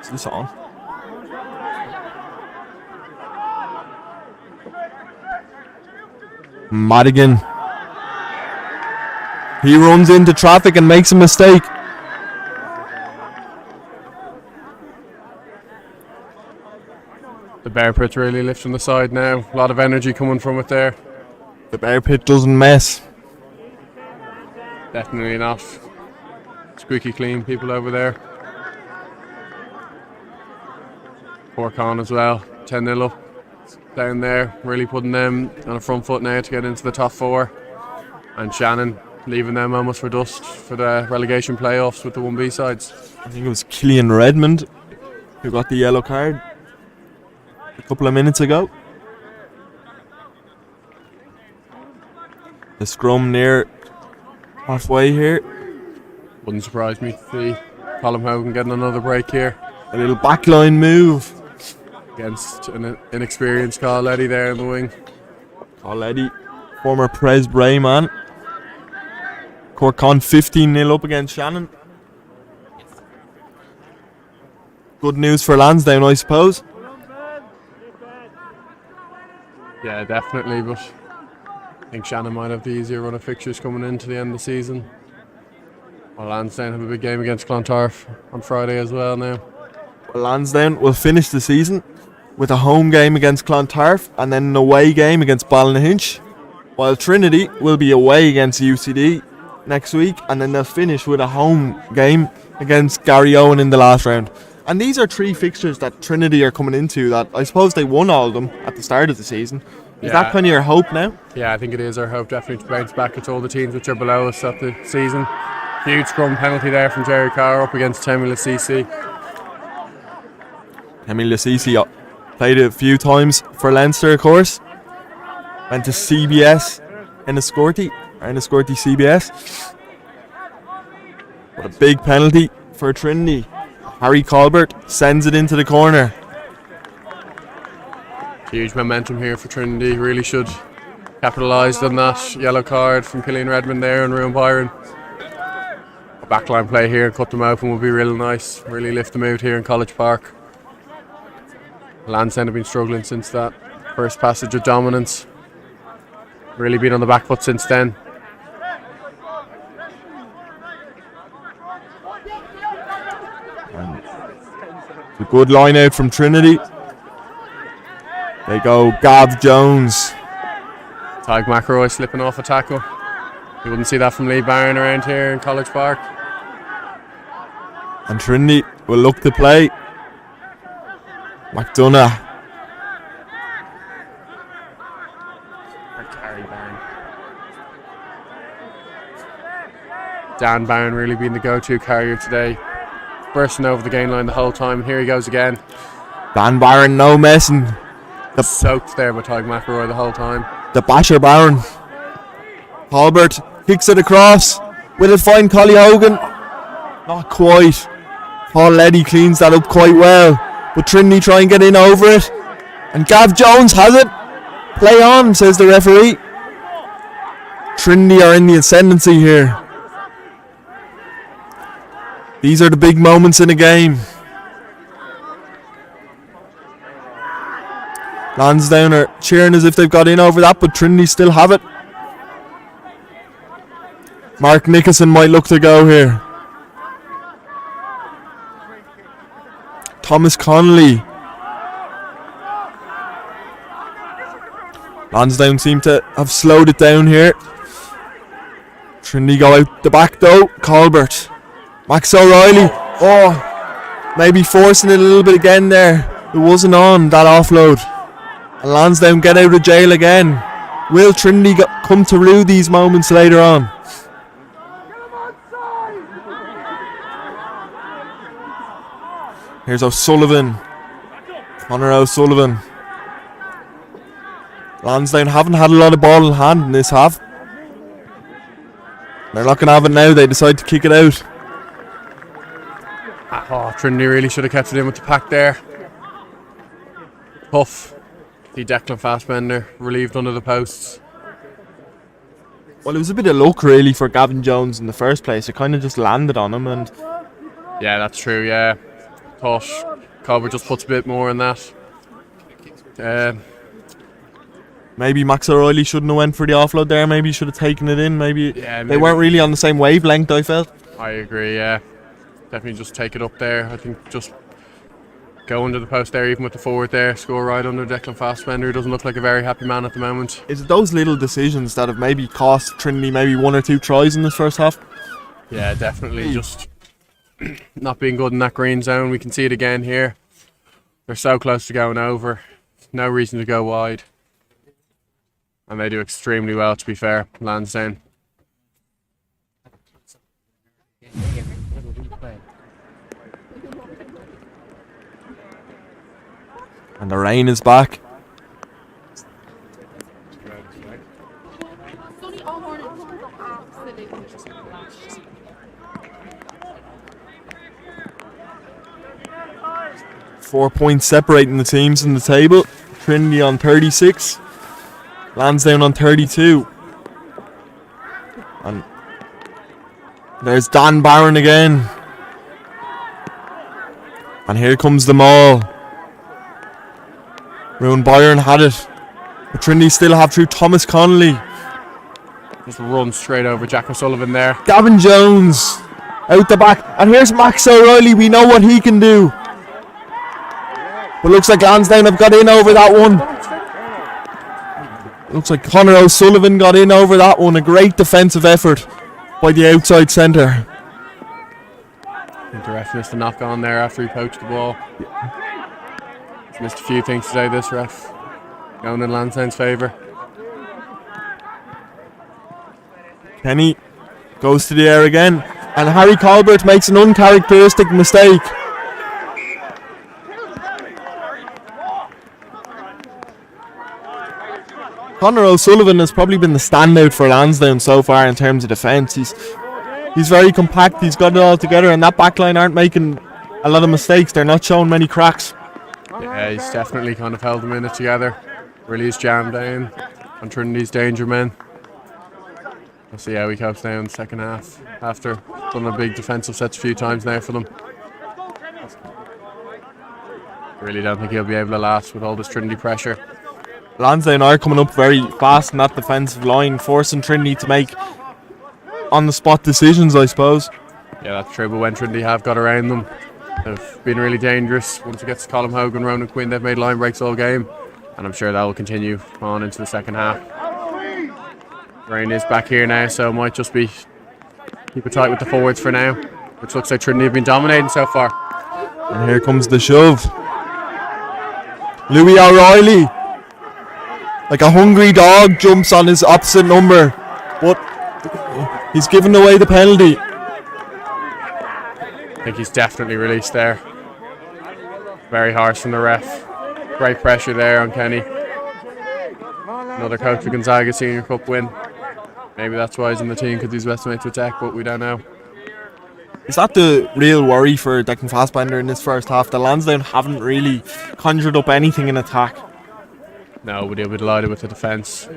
Speaker 3: Is this on? Madigan. He runs into traffic and makes a mistake.
Speaker 4: The Bear Pit's really lifting the side now. A lot of energy coming from it there.
Speaker 3: The Bear Pit doesn't mess.
Speaker 4: Definitely not. Squeaky clean people over there. Cork on as well. 10-0 up down there. Really putting them on a front foot now to get into the top four. And Shannon leaving them almost for dust for the relegation playoffs with the 1B sides.
Speaker 3: I think it was Killian Redmond who got the yellow card a couple of minutes ago. The scrum near halfway here.
Speaker 4: Wouldn't surprise me to see Colin Hogan getting another break here.
Speaker 3: A little backline move.
Speaker 4: Against an inexperienced Carl Eddy there in the wing.
Speaker 3: Carl Eddy, former Pres Bray man. Corkon 15-0 up against Shannon. Good news for Lansdowne, I suppose.
Speaker 4: Yeah, definitely, but I think Shannon might have the easier run of fixtures coming into the end of the season. Well, Lansdowne have a big game against Clontarf on Friday as well now.
Speaker 3: Well, Lansdowne will finish the season with a home game against Clontarf and then an away game against Ballynahinch, while Trinity will be away against UCD next week, and then they'll finish with a home game against Garryowen in the last round. And these are three fixtures that Trinity are coming into that I suppose they won all of them at the start of the season. Is that kind of your hope now?
Speaker 4: Yeah, I think it is our hope definitely to bounce back at all the teams which are below us at the season. Huge scrum penalty there from Jerry Carr up against Temi Lassisi.
Speaker 3: Temi Lassisi played a few times for Leinster, of course. Went to CBS Enniscorthy CBS. What a big penalty for Trinity. Harry Colbert sends it into the corner.
Speaker 4: Huge momentum here for Trinity. Really should capitalise on that yellow card from Killian Redmond there and Ruin Byron. A backline play here and cut them open would be real nice. Really lift them out here in College Park. Lansdowne have been struggling since that first passage of dominance. Really been on the back foot since then.
Speaker 3: A good line out from Trinity. They go Gav Jones.
Speaker 4: Tyke McElroy slipping off a tackle. You wouldn't see that from Lee Barron around here in College Park.
Speaker 3: And Trinity will look to play. McDonough.
Speaker 4: Dan Barron really being the go-to carrier today. Bursting over the gain line the whole time. And here he goes again.
Speaker 3: Dan Barron, no messing.
Speaker 4: Soaked there by Tyg McElroy the whole time.
Speaker 3: The basher Barron. Halbert kicks it across. Will it find Collie Hogan? Not quite. Paul Leddy cleans that up quite well. But Trinity try and get in over it. And Gav Jones has it. Play on, says the referee. Trinity are in the ascendancy here. These are the big moments in a game. Lansdowne are cheering as if they've got in over that, but Trinity still have it. Mark Nicholson might look to go here. Thomas Connolly. Lansdowne seem to have slowed it down here. Trinity go out the back though. Colbert. Max O'Reilly. Oh, maybe forcing it a little bit again there. It wasn't on that offload. And Lansdowne get out of jail again. Will Trinity come to rue these moments later on? Here's O'Sullivan. Conor O'Sullivan. Lansdowne haven't had a lot of ball in hand in this half. They're not going to have it now. They decide to kick it out.
Speaker 4: Oh, Trinity really should have kept it in with the pack there. Tough. The Declan Fassbender relieved under the posts.
Speaker 3: Well, it was a bit of luck really for Gavin Jones in the first place. It kind of just landed on him, and
Speaker 4: yeah, that's true. Yeah, thought Colbert just puts a bit more in that.
Speaker 3: Maybe Max O'Reilly shouldn't have went for the offload there. Maybe he should have taken it in. Maybe they weren't really on the same wavelength, I felt.
Speaker 4: I agree, yeah. Definitely just take it up there. I think just go under the post there, even with the forward there. Score right under Declan Fassbender. Doesn't look like a very happy man at the moment.
Speaker 3: Is it those little decisions that have maybe cost Trinity maybe 1 or 2 tries in this first half?
Speaker 4: Yeah, definitely. Just not being good in that green zone. We can see it again here. They're so close to going over. No reason to go wide. And they do extremely well, to be fair, Lansdowne.
Speaker 3: And the rain is back. Four points separating the teams in the table. Trinity on 36. Lansdowne on 32. And there's Dan Barron again. And here comes the maul. Rowan Byron had it. But Trinity still have through Thomas Connolly.
Speaker 4: Just run straight over Jack O'Sullivan there.
Speaker 3: Gavin Jones out the back. And here's Max O'Reilly. We know what he can do. But looks like Lansdowne have got in over that one. Looks like Conor O'Sullivan got in over that one. A great defensive effort by the outside centre.
Speaker 4: I think the ref missed a knock on there after he poached the ball. He's missed a few things today, this ref. Going in Lansdowne's favour.
Speaker 3: Kenny goes to the air again. And Harry Colbert makes an uncharacteristic mistake. Conor O'Sullivan has probably been the standout for Lansdowne so far in terms of defence. He's very compact, he's got it all together, and that backline aren't making a lot of mistakes. They're not showing many cracks.
Speaker 4: Yeah, he's definitely kind of held them in it together. Really is jammed down on Trinity's danger men. We'll see how he copes down in the second half after done a big defensive sets a few times now for them. Really don't think he'll be able to last with all this Trinity pressure.
Speaker 3: Lansdowne are coming up very fast in that defensive line, forcing Trinity to make on-the-spot decisions, I suppose.
Speaker 4: Yeah, that's true, but when Trinity have got around them, they've been really dangerous. Once it gets to Colm Hogan, Ronan Quinn, they've made line breaks all game, and I'm sure that will continue on into the second half. Rain is back here now, so it might just be keep it tight with the forwards for now, which looks like Trinity have been dominating so far.
Speaker 3: And here comes the shove. Louis O'Reilly, like a hungry dog, jumps on his opposite number, but he's given away the penalty.
Speaker 4: I think he's definitely released there. Very harsh from the ref. Great pressure there on Kenny. Another coach for Gonzaga Senior Cup win. Maybe that's why he's in the team, because he's best mate to attack, but we don't know.
Speaker 3: Is that the real worry for Declan Fassbender in this first half? The Lansdowne haven't really conjured up anything in attack.
Speaker 4: No, but he'll be delighted with the defence.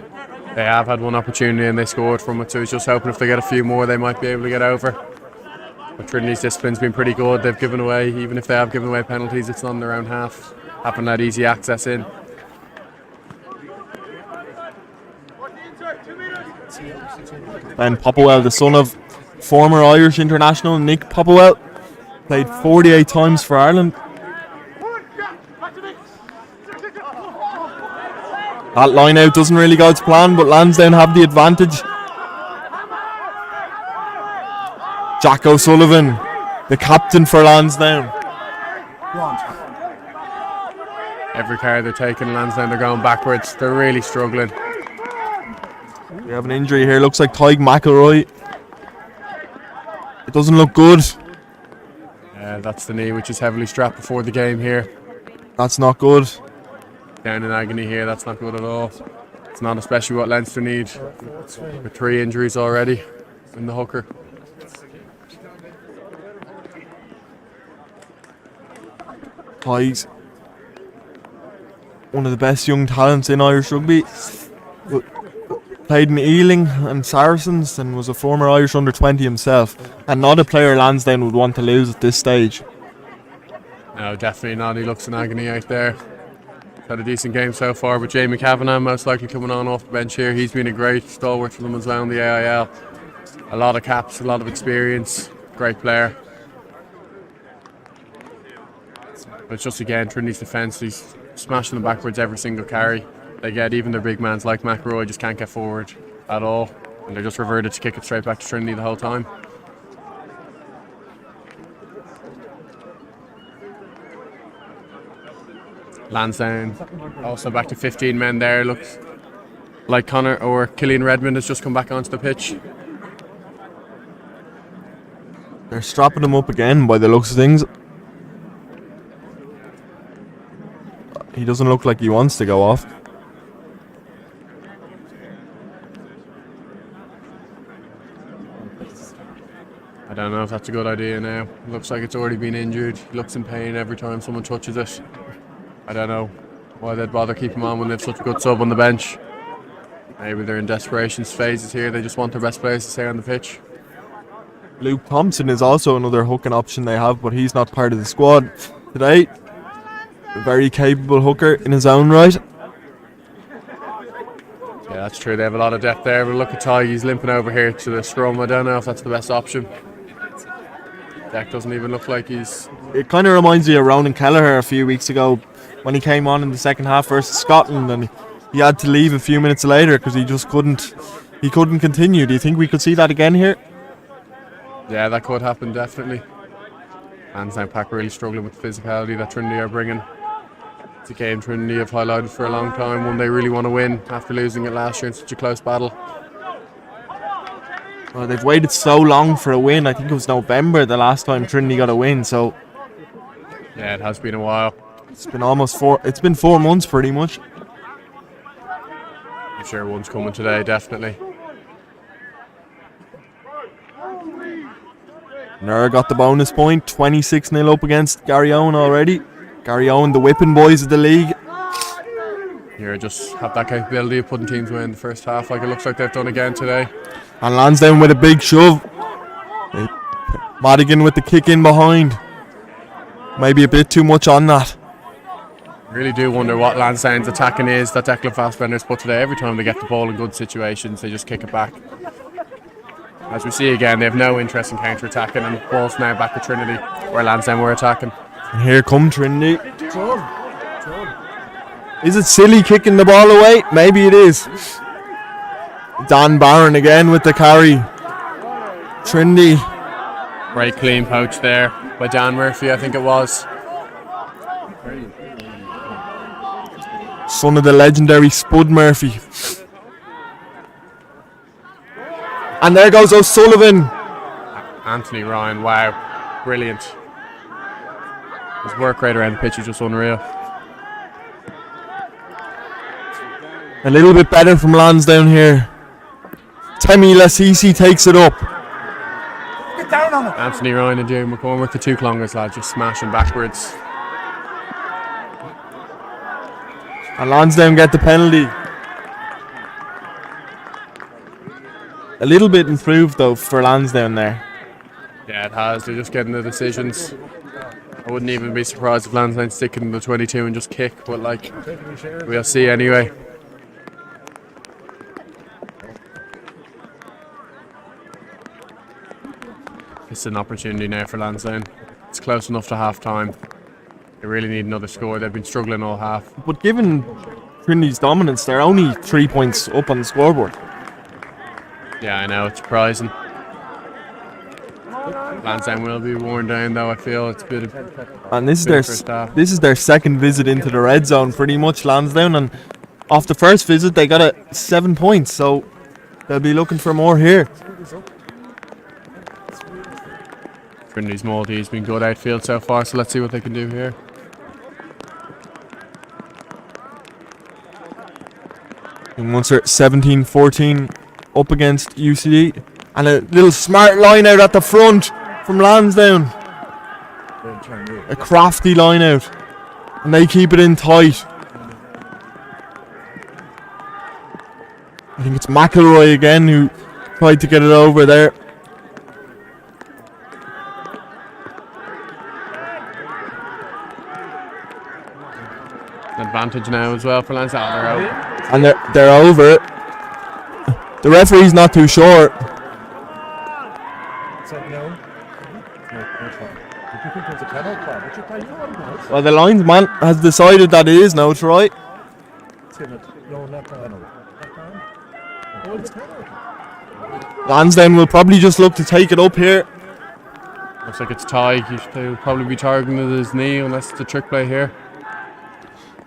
Speaker 4: They have had one opportunity and they scored from it, so he's just hoping if they get a few more, they might be able to get over. But Trinity's discipline's been pretty good. They've given away, even if they have given away penalties, it's not in their own half. Having that easy access in.
Speaker 3: Ben Popplewell, the son of former Irish international Nick Popplewell, played 48 times for Ireland. That line out doesn't really go to plan, but Lansdowne have the advantage. Jack O'Sullivan, the captain for Lansdowne.
Speaker 4: Every card they're taking, Lansdowne, they're going backwards. They're really struggling.
Speaker 3: We have an injury here. Looks like Tyg McElroy. It doesn't look good.
Speaker 4: That's the knee, which is heavily strapped before the game here.
Speaker 3: That's not good.
Speaker 4: Down in agony here. That's not good at all. It's not especially what Leinster need. With 3 injuries already in the hooker.
Speaker 3: Ty's one of the best young talents in Irish rugby. Played in Ealing and Saracens and was a former Irish under-20 himself, and not a player Lansdowne would want to lose at this stage.
Speaker 4: No, definitely not. He looks in agony out there. Had a decent game so far, but Jamie Kavanagh most likely coming on off the bench here. He's been a great stalwart for them as well in the AIL. A lot of caps, a lot of experience. Great player. But it's just again Trinity's defence. He's smashing them backwards every single carry they get. Even their big mans like McElroy just can't get forward at all, and they're just reverted to kick it straight back to Trinity the whole time. Lansdowne also back to 15 men there. Looks like Connor or Killian Redmond has just come back onto the pitch.
Speaker 3: They're strapping him up again by the looks of things. He doesn't look like he wants to go off.
Speaker 4: I don't know if that's a good idea now. Looks like it's already been injured. He looks in pain every time someone touches it. I don't know why they'd bother keeping him on when they've such a good sub on the bench. Maybe they're in desperation phases here. They just want their best players to stay on the pitch.
Speaker 3: Luke Thompson is also another hooking option they have, but he's not part of the squad today. A very capable hooker in his own right.
Speaker 4: Yeah, that's true. They have a lot of depth there. But look at Ty. He's limping over here to the scrum. I don't know if that's the best option. Deck doesn't even look like he's...
Speaker 3: It kind of reminds me of Ronan Kelleher a few weeks ago when he came on in the second half versus Scotland, and he had to leave a few minutes later because he just couldn't continue. Do you think we could see that again here?
Speaker 4: Yeah, that could happen, definitely. Lansdowne pack really struggling with the physicality that Trinity are bringing. It's a game Trinity have highlighted for a long time, one they really want to win after losing it last year in such a close battle.
Speaker 3: Well, they've waited so long for a win. I think it was November the last time Trinity got a win, so...
Speaker 4: Yeah, it has been a while.
Speaker 3: It's been 4 months pretty much.
Speaker 4: I'm sure one's coming today, definitely.
Speaker 3: Nura got the bonus point, 26-0 up against Garryowen already. Garryowen, the whipping boys of the league.
Speaker 4: Here, just have that capability of putting teams away in the first half, like it looks like they've done again today.
Speaker 3: And Lansdowne with a big shove. Madigan with the kick in behind. Maybe a bit too much on that.
Speaker 4: Really do wonder what Lansdowne's attacking is that Declan Fassbender's put today. Every time they get the ball in good situations, they just kick it back. As we see again, they have no interest in counter-attacking, and the ball's now back to Trinity, where Lansdowne were attacking.
Speaker 3: And here come Trinity. Is it silly kicking the ball away? Maybe it is. Dan Barron again with the carry. Trinity.
Speaker 4: Great clean poach there by Dan Murphy, I think it was.
Speaker 3: Son of the legendary Spud Murphy. And there goes O'Sullivan.
Speaker 4: Anthony Ryan, wow, brilliant. His work rate around the pitch is just unreal.
Speaker 3: A little bit better from Lansdowne here. Temi Lasisi takes it up.
Speaker 4: Anthony Ryan and Jay McCormick, the two Clongers lads, just smashing backwards.
Speaker 3: And Lansdowne get the penalty. A little bit improved though for Lansdowne there.
Speaker 4: Yeah, it has. They're just getting the decisions. I wouldn't even be surprised if Lansdowne stick in the 22 and just kick, but like, we'll see anyway. It's an opportunity now for Lansdowne. It's close enough to half time. They really need another score. They've been struggling all half.
Speaker 3: But given Trinity's dominance, they're only 3 points up on the scoreboard.
Speaker 4: Yeah, I know, it's surprising. Lansdowne will be worn down though, I feel. It's a bit of
Speaker 3: And this is their second visit into the red zone pretty much, Lansdowne, and off the first visit they got 7 points, so they'll be looking for more here.
Speaker 4: Trinity's Maltese been good outfield so far, so let's see what they can do here.
Speaker 3: And Munster 17-14 up against UCD. And a little smart line out at the front from Lansdowne. A crafty line out. And they keep it in tight. I think it's McElroy again who tried to get it over there.
Speaker 4: Advantage now as well for Lansdowne. They're out.
Speaker 3: And they're over it. The referee's not too sure. Well, the linesman has decided that it is now, Troy. Lansdowne will probably just look to take it up here.
Speaker 4: Looks like it's Ty. He'll probably be targeting his knee unless it's a trick play here.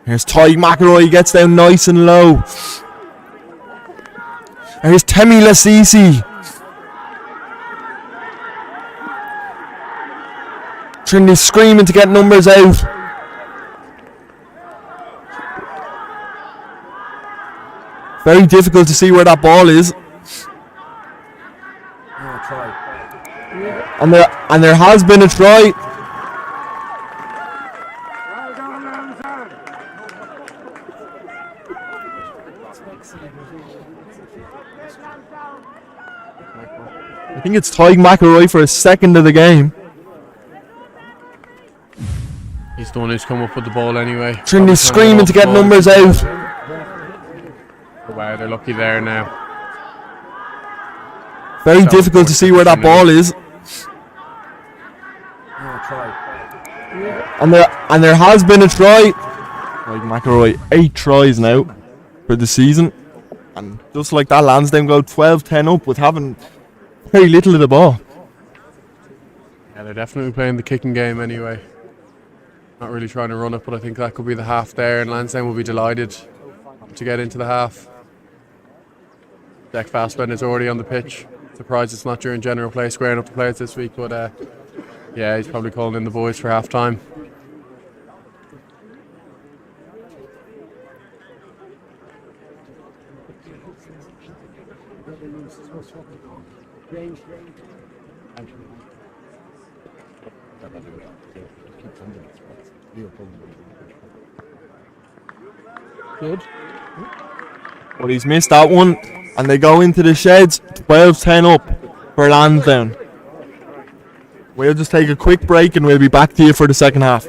Speaker 3: Here's Ty McElroy, gets down nice and low. Here's Temi Lasisi. Trinity screaming to get numbers out. Very difficult to see where that ball is. And there has been a try. I think it's Ty McElroy for a second of the game.
Speaker 4: He's the one who's come up with the ball anyway.
Speaker 3: Trinity screaming to get numbers out.
Speaker 4: Oh, wow, they're lucky there now.
Speaker 3: Very difficult to see where that ball is. And there has been a try. Like McElroy, 8 tries now for the season. And just like that, Lansdowne go 12-10 up with having very little of the ball.
Speaker 4: Yeah, they're definitely playing the kicking game anyway. Not really trying to run it, but I think that could be the half there, and Lansdowne will be delighted to get into the half. Jack Fassbender's already on the pitch. Surprised it's not during general play, squaring up the players this week, but yeah, he's probably calling in the boys for half time.
Speaker 5: Good.
Speaker 3: But he's missed that one, and they go into the sheds 12-10 up for Lansdowne. We'll just take a quick break and we'll be back to you for the second half.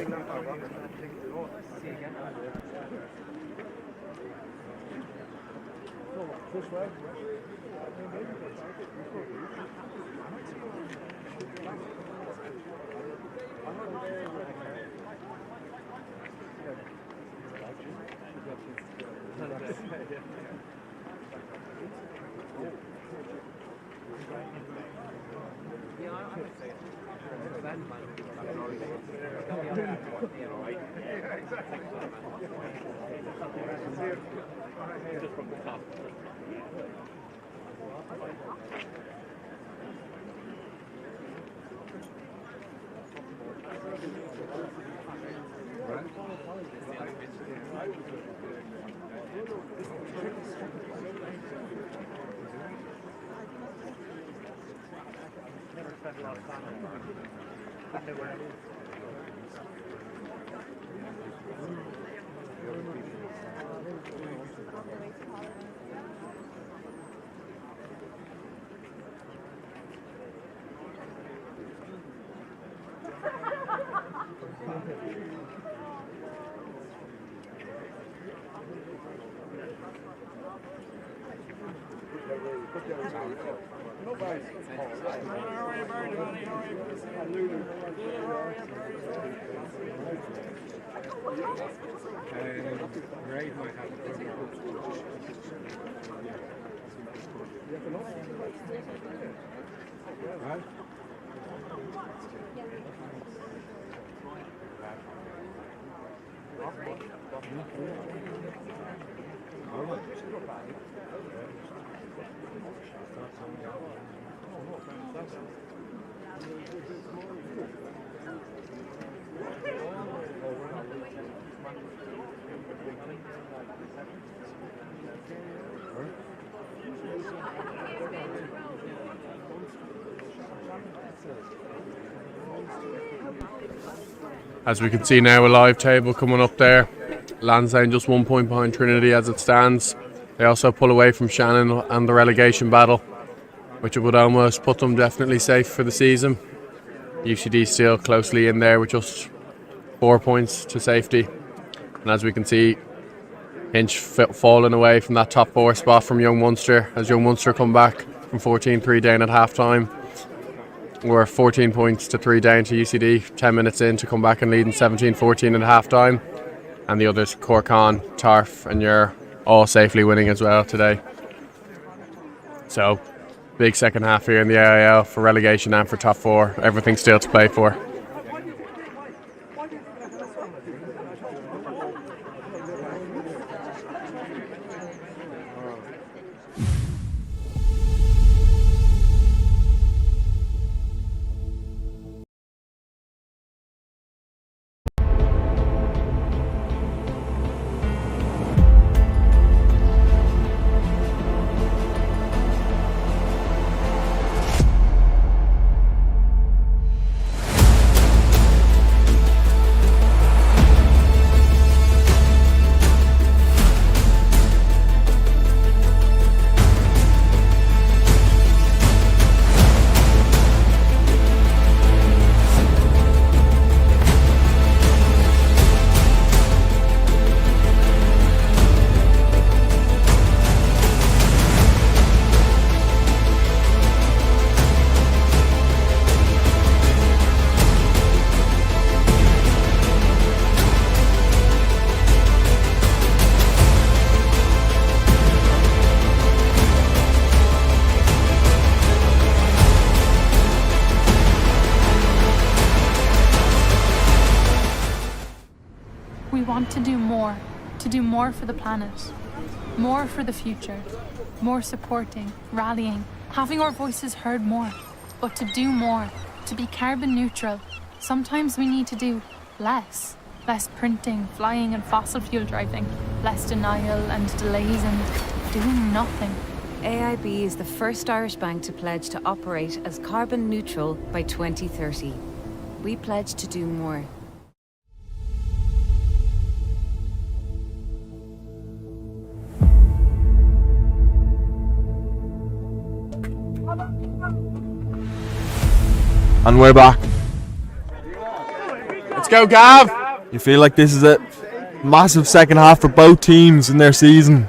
Speaker 4: As we can see now, a live table coming up there. Lansdowne just 1 point behind Trinity as it stands. They also pull away from Shannon and the relegation battle, which would almost put them definitely safe for the season. UCD still closely in there with just 4 points to safety. And as we can see, Hinch falling away from that top 4 spot from Young Munster as Young Munster come back from 14-3 down at half time. We're 14 points to 3 down to UCD, 10 minutes in to come back and leading 17-14 at half time. And the others, Corkon, Tarf and Ure, all safely winning as well today. So, big second half here in the AIL for relegation and for top 4. Everything still to play for.
Speaker 1: We want to do more for the planet, more for the future, more supporting, rallying, having our voices heard more. But to do more, to be carbon neutral, sometimes we need to do less. Less printing, flying and fossil fuel driving, less denial and delays and doing nothing.
Speaker 2: AIB is the first Irish bank to pledge to operate as carbon neutral by 2030. We pledge to do more.
Speaker 3: And we're back.
Speaker 4: Let's go, Gav!
Speaker 3: You feel like this is a massive second half for both teams in their season.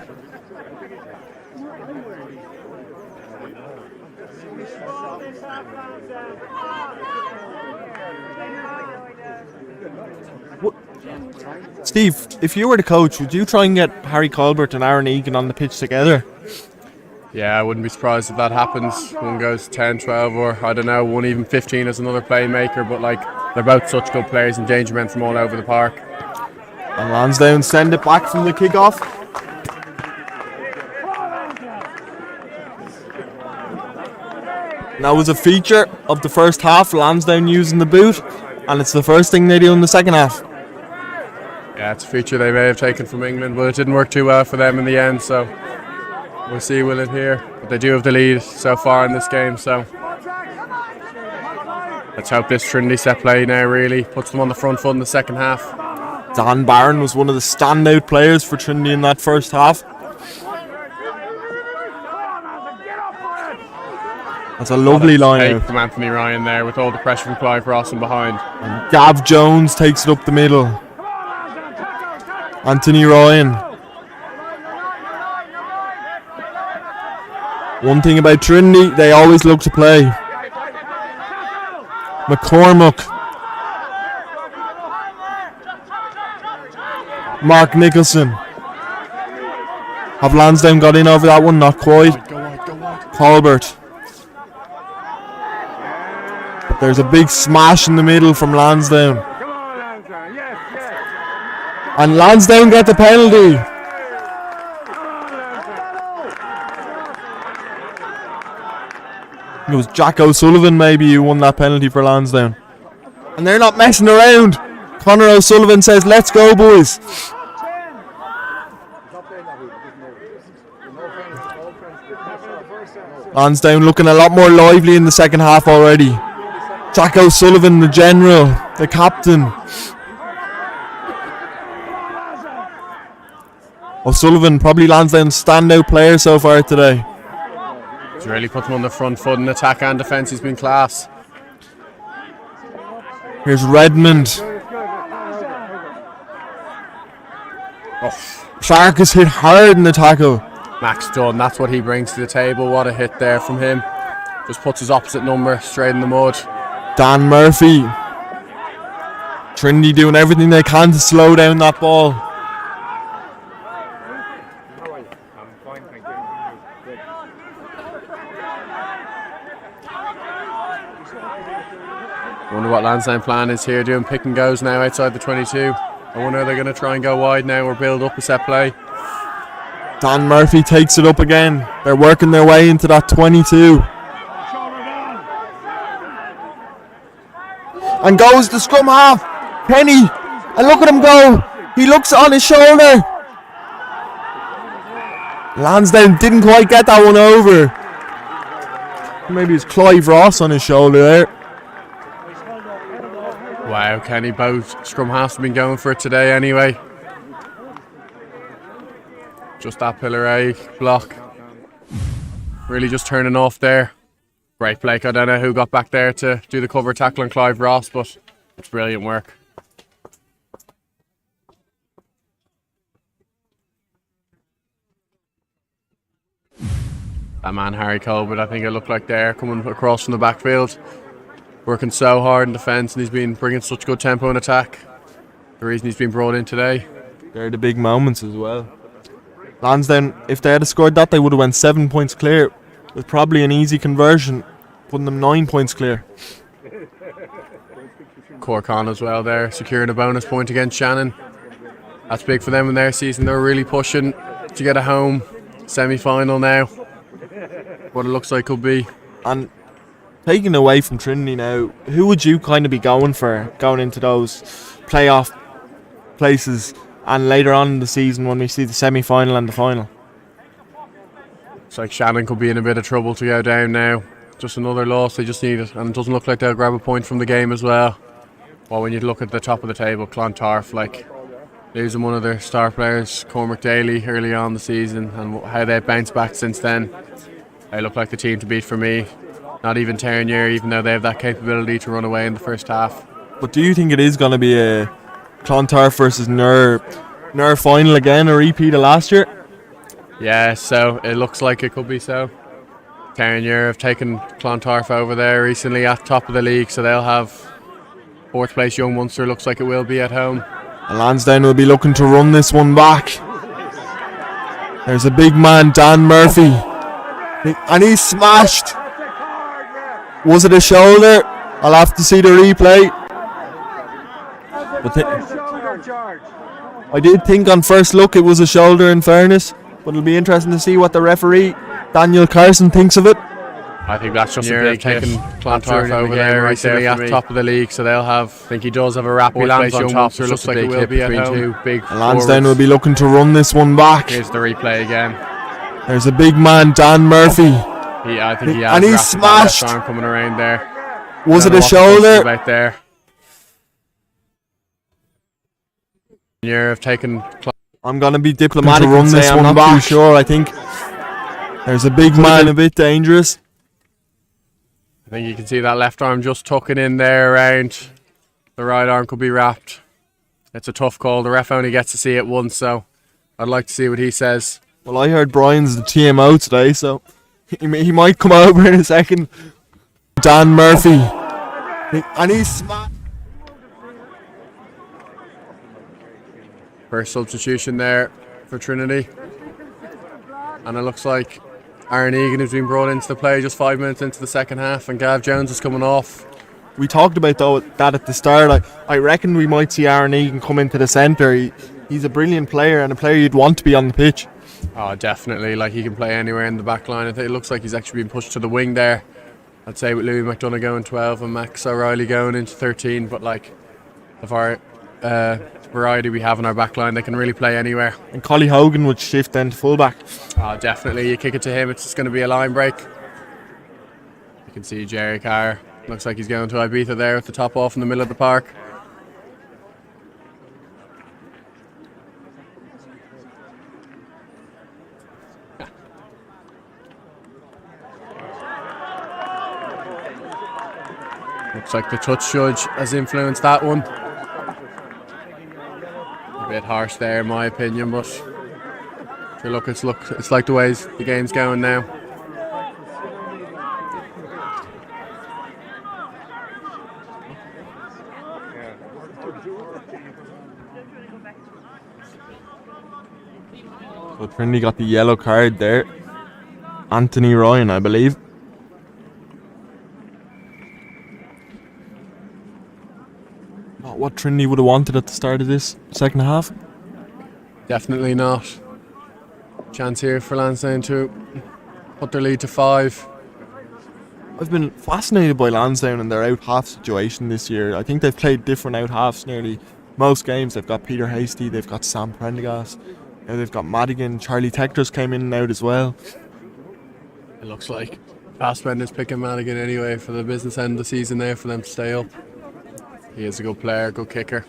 Speaker 3: Steve, if you were the coach, would you try and get Harry Colbert and Aaron Egan on the pitch together?
Speaker 4: Yeah, I wouldn't be surprised if that happens. One goes 10, 12 or I don't know, one even 15 as another playmaker, but like they're both such good players and danger men from all over the park.
Speaker 3: And Lansdowne send it back from the kick-off. That was a feature of the first half, Lansdowne using the boot, and it's the first thing they do in the second half.
Speaker 4: Yeah, it's a feature they may have taken from England, but it didn't work too well for them in the end, so we'll see will it here. But they do have the lead so far in this game, so let's hope this Trinity set play now really puts them on the front foot in the second half.
Speaker 3: Dan Barron was one of the standout players for Trinity in that first half. That's a lovely line out
Speaker 4: from Anthony Ryan there with all the pressure from Clive Ross and behind.
Speaker 3: And Gav Jones takes it up the middle. Anthony Ryan. One thing about Trinity, they always look to play. McCormack. Mark Nicholson. Have Lansdowne got in over that one? Not quite. Colbert. But there's a big smash in the middle from Lansdowne. And Lansdowne get the penalty. It was Jack O'Sullivan maybe who won that penalty for Lansdowne. And they're not messing around. Conor O'Sullivan says, let's go boys. Lansdowne looking a lot more lively in the second half already. Jack O'Sullivan, the general, the captain. O'Sullivan, probably Lansdowne's standout player so far today.
Speaker 4: He's really put them on the front foot in attack and defence. He's been class.
Speaker 3: Here's Redmond. Clark is hit hard in the tackle.
Speaker 4: Max Dunn, that's what he brings to the table. What a hit there from him. Just puts his opposite number straight in the mud.
Speaker 3: Dan Murphy. Trinity doing everything they can to slow down that ball.
Speaker 4: I wonder what Lansdowne plan is here, doing pick and goes now outside the 22. I wonder if they're going to try and go wide now or build up a set play.
Speaker 3: Dan Murphy takes it up again. They're working their way into that 22. And goes the scrum half. Kenny. And look at him go. He looks on his shoulder. Lansdowne didn't quite get that one over. Maybe it's Clive Ross on his shoulder there.
Speaker 4: Wow, Kenny, both scrum halves have been going for it today anyway. Just that pillar A block. Really just turning off there. Great play. I don't know who got back there to do the cover tackle on Clive Ross, but it's brilliant work. That man Harry Colbert, I think it looked like there coming across from the backfield. Working so hard in defence, and he's been bringing such good tempo in attack. The reason he's been brought in today.
Speaker 3: They're the big moments as well. Lansdowne, if they had scored that, they would have went 7 points clear. With probably an easy conversion, putting them 9 points clear.
Speaker 4: Corcon as well there, securing a bonus point against Shannon. That's big for them in their season. They're really pushing to get a home semi-final now. What it looks like could be.
Speaker 3: And taking away from Trinity now, who would you kind of be going for going into those playoff places and later on in the season when we see the semi-final and the final?
Speaker 4: It's like Shannon could be in a bit of trouble to go down now. Just another loss, they just need it, and it doesn't look like they'll grab a point from the game as well. Well, when you look at the top of the table, Clontarf, like losing one of their star players, Cormac Daly, early on the season, and how they've bounced back since then, they look like the team to beat for me. Not even Ternier, even though they have that capability to run away in the first half.
Speaker 3: But do you think it is going to be a Clontarf versus Ner final again, a repeat of last year?
Speaker 4: Yeah, so it looks like it could be so. Ternier have taken Clontarf over there recently at top of the league, so they'll have fourth place Young Munster, looks like it will be at home.
Speaker 3: And Lansdowne will be looking to run this one back. There's a big man, Dan Murphy. And he's smashed. Was it a shoulder? I'll have to see the replay. But I did think on first look it was a shoulder in fairness. But it'll be interesting to see what the referee, Daniel Carson, thinks of it.
Speaker 4: I think that's just a big hit. Clontarf over there recently at the top of the league, so they'll have. I think he does have a rap. He lands on top, so it looks like it will be between two big.
Speaker 3: Lansdowne will be looking to run this one back.
Speaker 4: Here's the replay again.
Speaker 3: There's a big man, Dan Murphy.
Speaker 4: I think he has.
Speaker 3: And he's smashed.
Speaker 4: Arm coming around there.
Speaker 3: Was it a shoulder?
Speaker 4: About there. You've taken.
Speaker 3: I'm gonna be diplomatic to run this one back. I'm not too sure. I think there's a big man, a bit dangerous.
Speaker 4: I think you can see that left arm just tucking in there around. The right arm could be wrapped. It's a tough call. The ref only gets to see it once, so I'd like to see what he says.
Speaker 3: Well, I heard Brian's the TMO today, so he might come over in a second. Dan Murphy. And he's smashed.
Speaker 4: First substitution there for Trinity. And it looks like Aaron Egan has been brought into the play just 5 minutes into the second half, and Gav Jones is coming off.
Speaker 3: We talked about that at the start. I reckon we might see Aaron Egan come into the centre. He's a brilliant player and a player you'd want to be on the pitch.
Speaker 4: Oh, definitely. Like, he can play anywhere in the back line. I think it looks like he's actually been pushed to the wing there. I'd say with Louis McDonough going 12 and Max O'Reilly going into 13, but like of our variety we have in our back line, they can really play anywhere.
Speaker 3: And Collie Hogan would shift then to fullback.
Speaker 4: Oh, definitely. You kick it to him, it's just going to be a line break. You can see Jerry Carr. Looks like he's going to Ibiza there with the top off in the middle of the park. Looks like the touch judge has influenced that one. A bit harsh there in my opinion, but sure, look, it's like the ways the game's going now.
Speaker 3: So Trinity got the yellow card there. Anthony Ryan, I believe. Not what Trinity would have wanted at the start of this second half.
Speaker 4: Definitely not. Chance here for Lansdowne to put their lead to 5.
Speaker 3: I've been fascinated by Lansdowne and their out half situation this year. I think they've played different out halves nearly most games. They've got Peter Hasty, they've got Sam Prendergast, now they've got Madigan. Charlie Tector's came in and out as well.
Speaker 4: It looks like Fassbender's picking Madigan anyway for the business end of the season there for them to stay up. He is a good player, good kicker.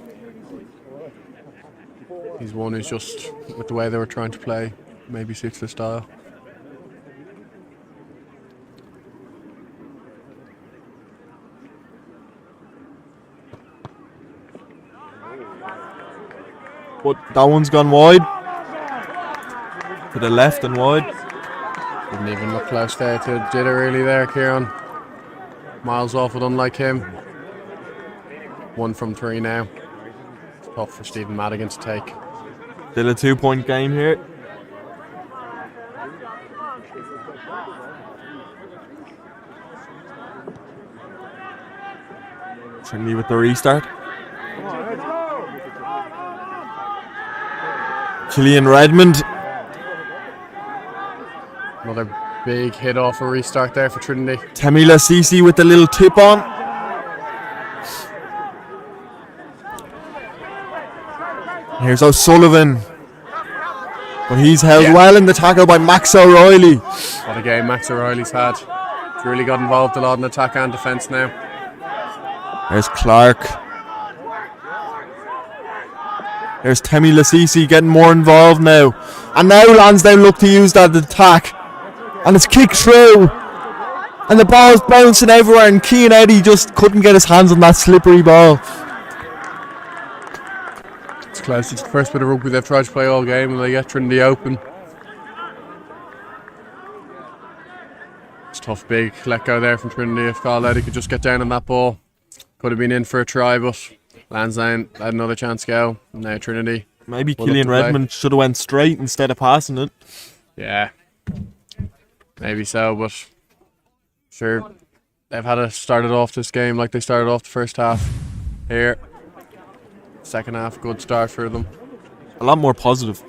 Speaker 4: He's one who's just, with the way they were trying to play, maybe suits their style.
Speaker 3: But that one's gone wide. To the left and wide.
Speaker 4: Didn't even look close there to did it really there, Kieran. Miles off it, unlike him. 1 from 3 now. It's tough for Stephen Madigan to take.
Speaker 3: Still a 2-point game here. Trinity with the restart. Killian Redmond.
Speaker 4: Another big hit off a restart there for Trinity.
Speaker 3: Tamila Cece with the little tip on. Here's O'Sullivan. But he's held well in the tackle by Max O'Reilly.
Speaker 4: What a game Max O'Reilly's had. He's really got involved a lot in attack and defence now.
Speaker 3: There's Clark. There's Temi Lasisi getting more involved now. And now Lansdowne look to use that attack. And it's kicked through. And the ball's bouncing everywhere. And Cian Eddy just couldn't get his hands on that slippery ball.
Speaker 4: It's close. It's the first bit of rugby they've tried to play all game and they get Trinity open. It's tough big let go there from Trinity. If Carl Eddy could just get down on that ball, could have been in for a try, but Lansdowne had another chance to go. Now Trinity.
Speaker 3: Maybe Killian Redmond should have went straight instead of passing it.
Speaker 4: Yeah, maybe so, but sure, they've had to start it off this game like they started off the first half. Here, second half, good start for them.
Speaker 3: A lot more positive.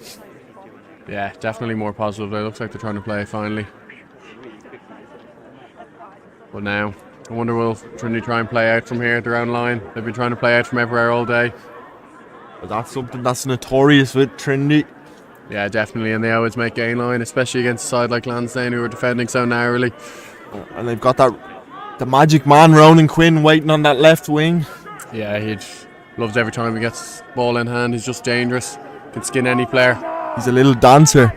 Speaker 4: Yeah, definitely more positive. It looks like they're trying to play finally. But now, I wonder will Trinity try and play out from here at their own line. They've been trying to play out from everywhere all day.
Speaker 3: But that's something that's notorious with Trinity.
Speaker 4: Yeah, definitely, and they always make gain line, especially against a side like Lansdowne who are defending so narrowly.
Speaker 3: And they've got the magic man, Ronan Quinn, waiting on that left wing.
Speaker 4: Yeah, he loves every time he gets ball in hand. He's just dangerous. Can skin any player.
Speaker 3: He's a little dancer.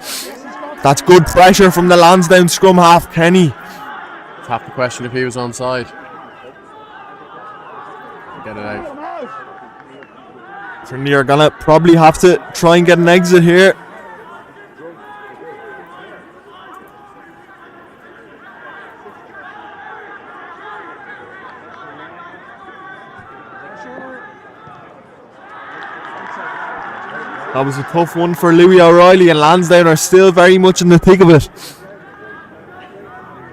Speaker 3: That's good pressure from the Lansdowne scrum half, Kenny.
Speaker 4: It's half the question if he was onside. Get it out.
Speaker 3: Trinity are gonna probably have to try and get an exit here. That was a tough one for Louis O'Reilly, and Lansdowne are still very much in the thick of it.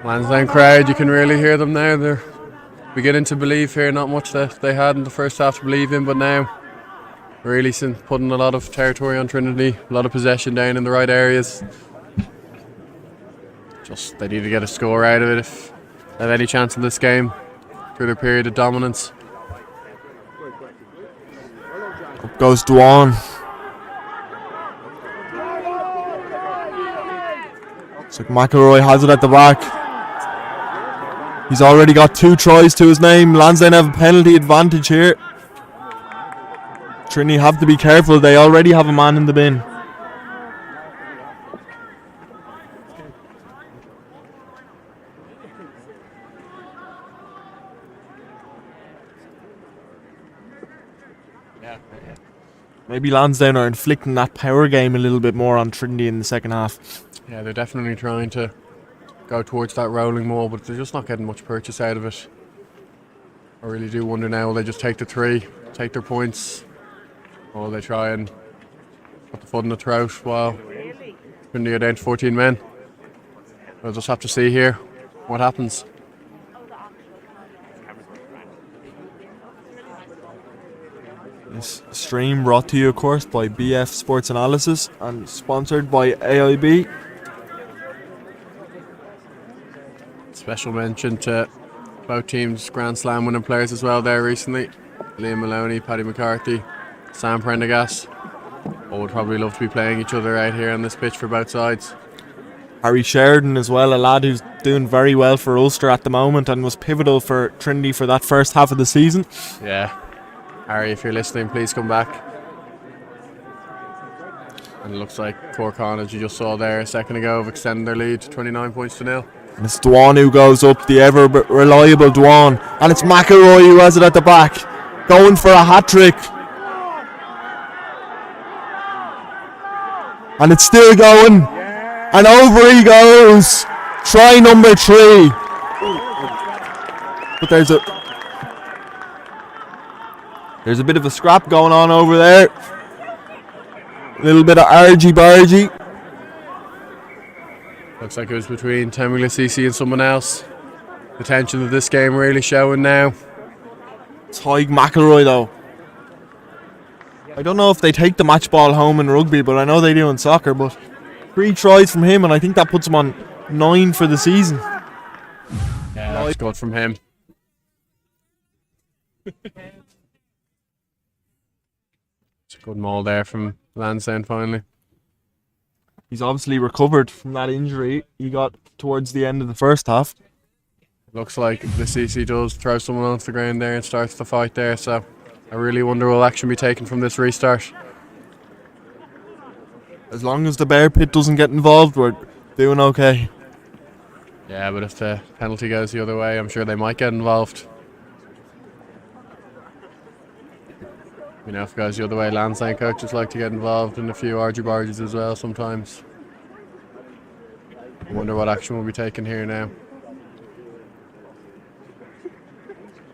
Speaker 4: Lansdowne crowd, you can really hear them now. They're beginning to believe here. Not much that they had in the first half to believe in, but now really putting a lot of territory on Trinity, a lot of possession down in the right areas. Just they need to get a score out of it if they have any chance in this game through their period of dominance.
Speaker 3: Up goes Dwan. Looks like McElroy has it at the back. He's already got 2 tries to his name. Lansdowne have a penalty advantage here. Trinity have to be careful. They already have a man in the bin. Maybe Lansdowne are inflicting that power game a little bit more on Trinity in the second half.
Speaker 4: Yeah, they're definitely trying to go towards that rolling more, but they're just not getting much purchase out of it. I really do wonder now, will they just take the 3, take their points, or will they try and put the foot in the throat while Trinity are down to 14 men? We'll just have to see here what happens.
Speaker 3: This stream brought to you, of course, by BF Sports Analysis and sponsored by AIB.
Speaker 4: Special mention to both teams' Grand Slam winning players as well there recently. Liam Maloney, Paddy McCarthy, Sam Prendergast. All would probably love to be playing each other out here on this pitch for both sides.
Speaker 3: Harry Sheridan as well, a lad who's doing very well for Ulster at the moment and was pivotal for Trinity for that first half of the season.
Speaker 4: Yeah. Harry, if you're listening, please come back. And it looks like Cork, as you just saw there a second ago, have extended their lead to 29 points to 0.
Speaker 3: And it's Dwan who goes up, the ever reliable Dwan. And it's McElroy who has it at the back, going for a hat-trick. And it's still going. And over he goes. Try number 3. But there's a bit of a scrap going on over there. A little bit of argy-bargy.
Speaker 4: Looks like it was between Temple Cece and someone else. The tension of this game really showing now.
Speaker 3: It's Haig McElroy though. I don't know if they take the match ball home in rugby, but I know they do in soccer. But 3 tries from him, and I think that puts him on 9 for the season.
Speaker 4: Yeah, that's good from him. It's a good maul there from Lansdowne finally.
Speaker 3: He's obviously recovered from that injury he got towards the end of the first half.
Speaker 4: Looks like the CC does throw someone onto the ground there and starts the fight there, so I really wonder will action be taken from this restart.
Speaker 3: As long as the bear pit doesn't get involved, we're doing okay.
Speaker 4: Yeah, but if the penalty goes the other way, I'm sure they might get involved. You know, if it goes the other way, Lansdowne coaches like to get involved in a few argy-bargies as well sometimes. I wonder what action will be taken here now.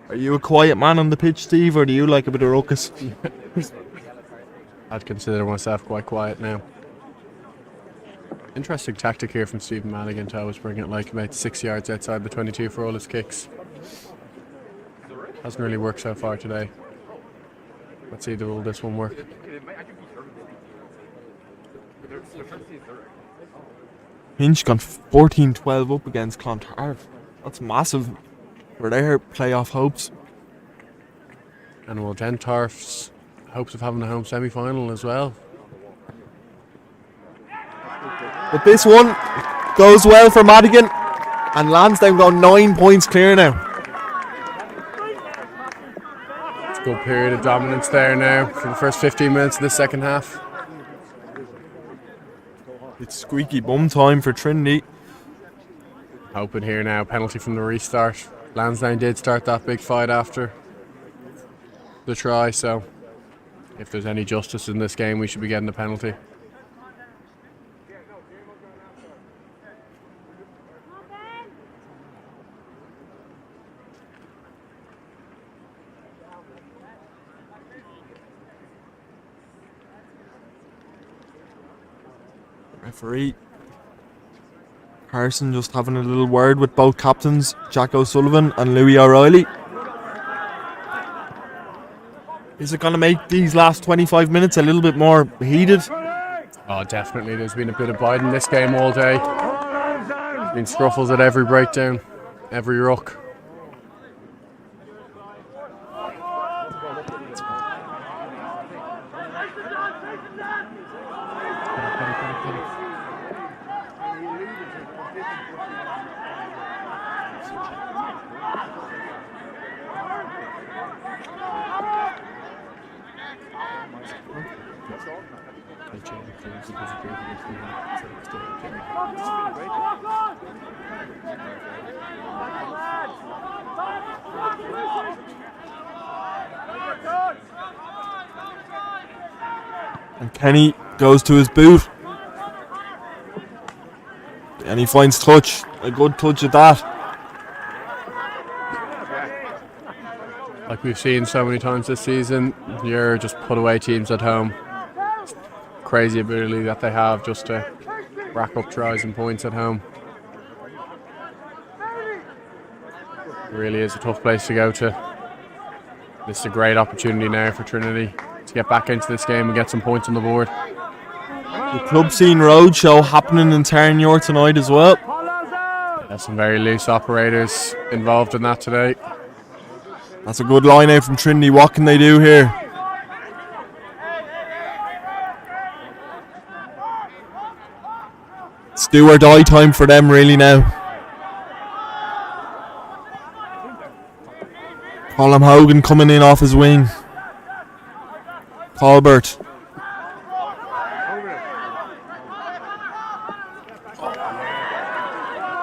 Speaker 3: Are you a quiet man on the pitch, Steve, or do you like a bit of ruckus?
Speaker 4: I'd consider myself quite quiet now. Interesting tactic here from Stephen Madigan to always bring it like about 6 yards outside the 22 for all his kicks. Hasn't really worked so far today. Let's see, will this one work?
Speaker 3: Hinch gone 14-12 up against Clontarf. That's massive. for their playoff hopes.
Speaker 4: And will Dentarf's hopes of having a home semi-final as well.
Speaker 3: But this one goes well for Madigan, and Lansdowne go 9 points clear now.
Speaker 4: It's a good period of dominance there now for the first 15 minutes of the second half.
Speaker 3: It's squeaky bum time for Trinity.
Speaker 4: Hoping here now, penalty from the restart. Lansdowne did start that big fight after the try, so if there's any justice in this game, we should be getting a penalty.
Speaker 3: Referee Carson just having a little word with both captains, Jack O'Sullivan and Louis O'Reilly. Is it going to make these last 25 minutes a little bit more heated?
Speaker 4: Oh, definitely. There's been a bit of bite in this game all day. There's been scruffles at every breakdown, every ruck.
Speaker 3: And Kenny goes to his boot. And he finds touch. A good touch at that.
Speaker 4: Like we've seen so many times this season, you're just put away teams at home. Crazy ability that they have just to rack up tries and points at home. It really is a tough place to go to. This is a great opportunity now for Trinity to get back into this game and get some points on the board.
Speaker 3: The club scene roadshow happening in Terranure tonight as well.
Speaker 4: There's some very loose operators involved in that today.
Speaker 3: That's a good line out from Trinity. What can they do here? It's do or die time for them really now. Colm Hogan coming in off his wing. Colbert.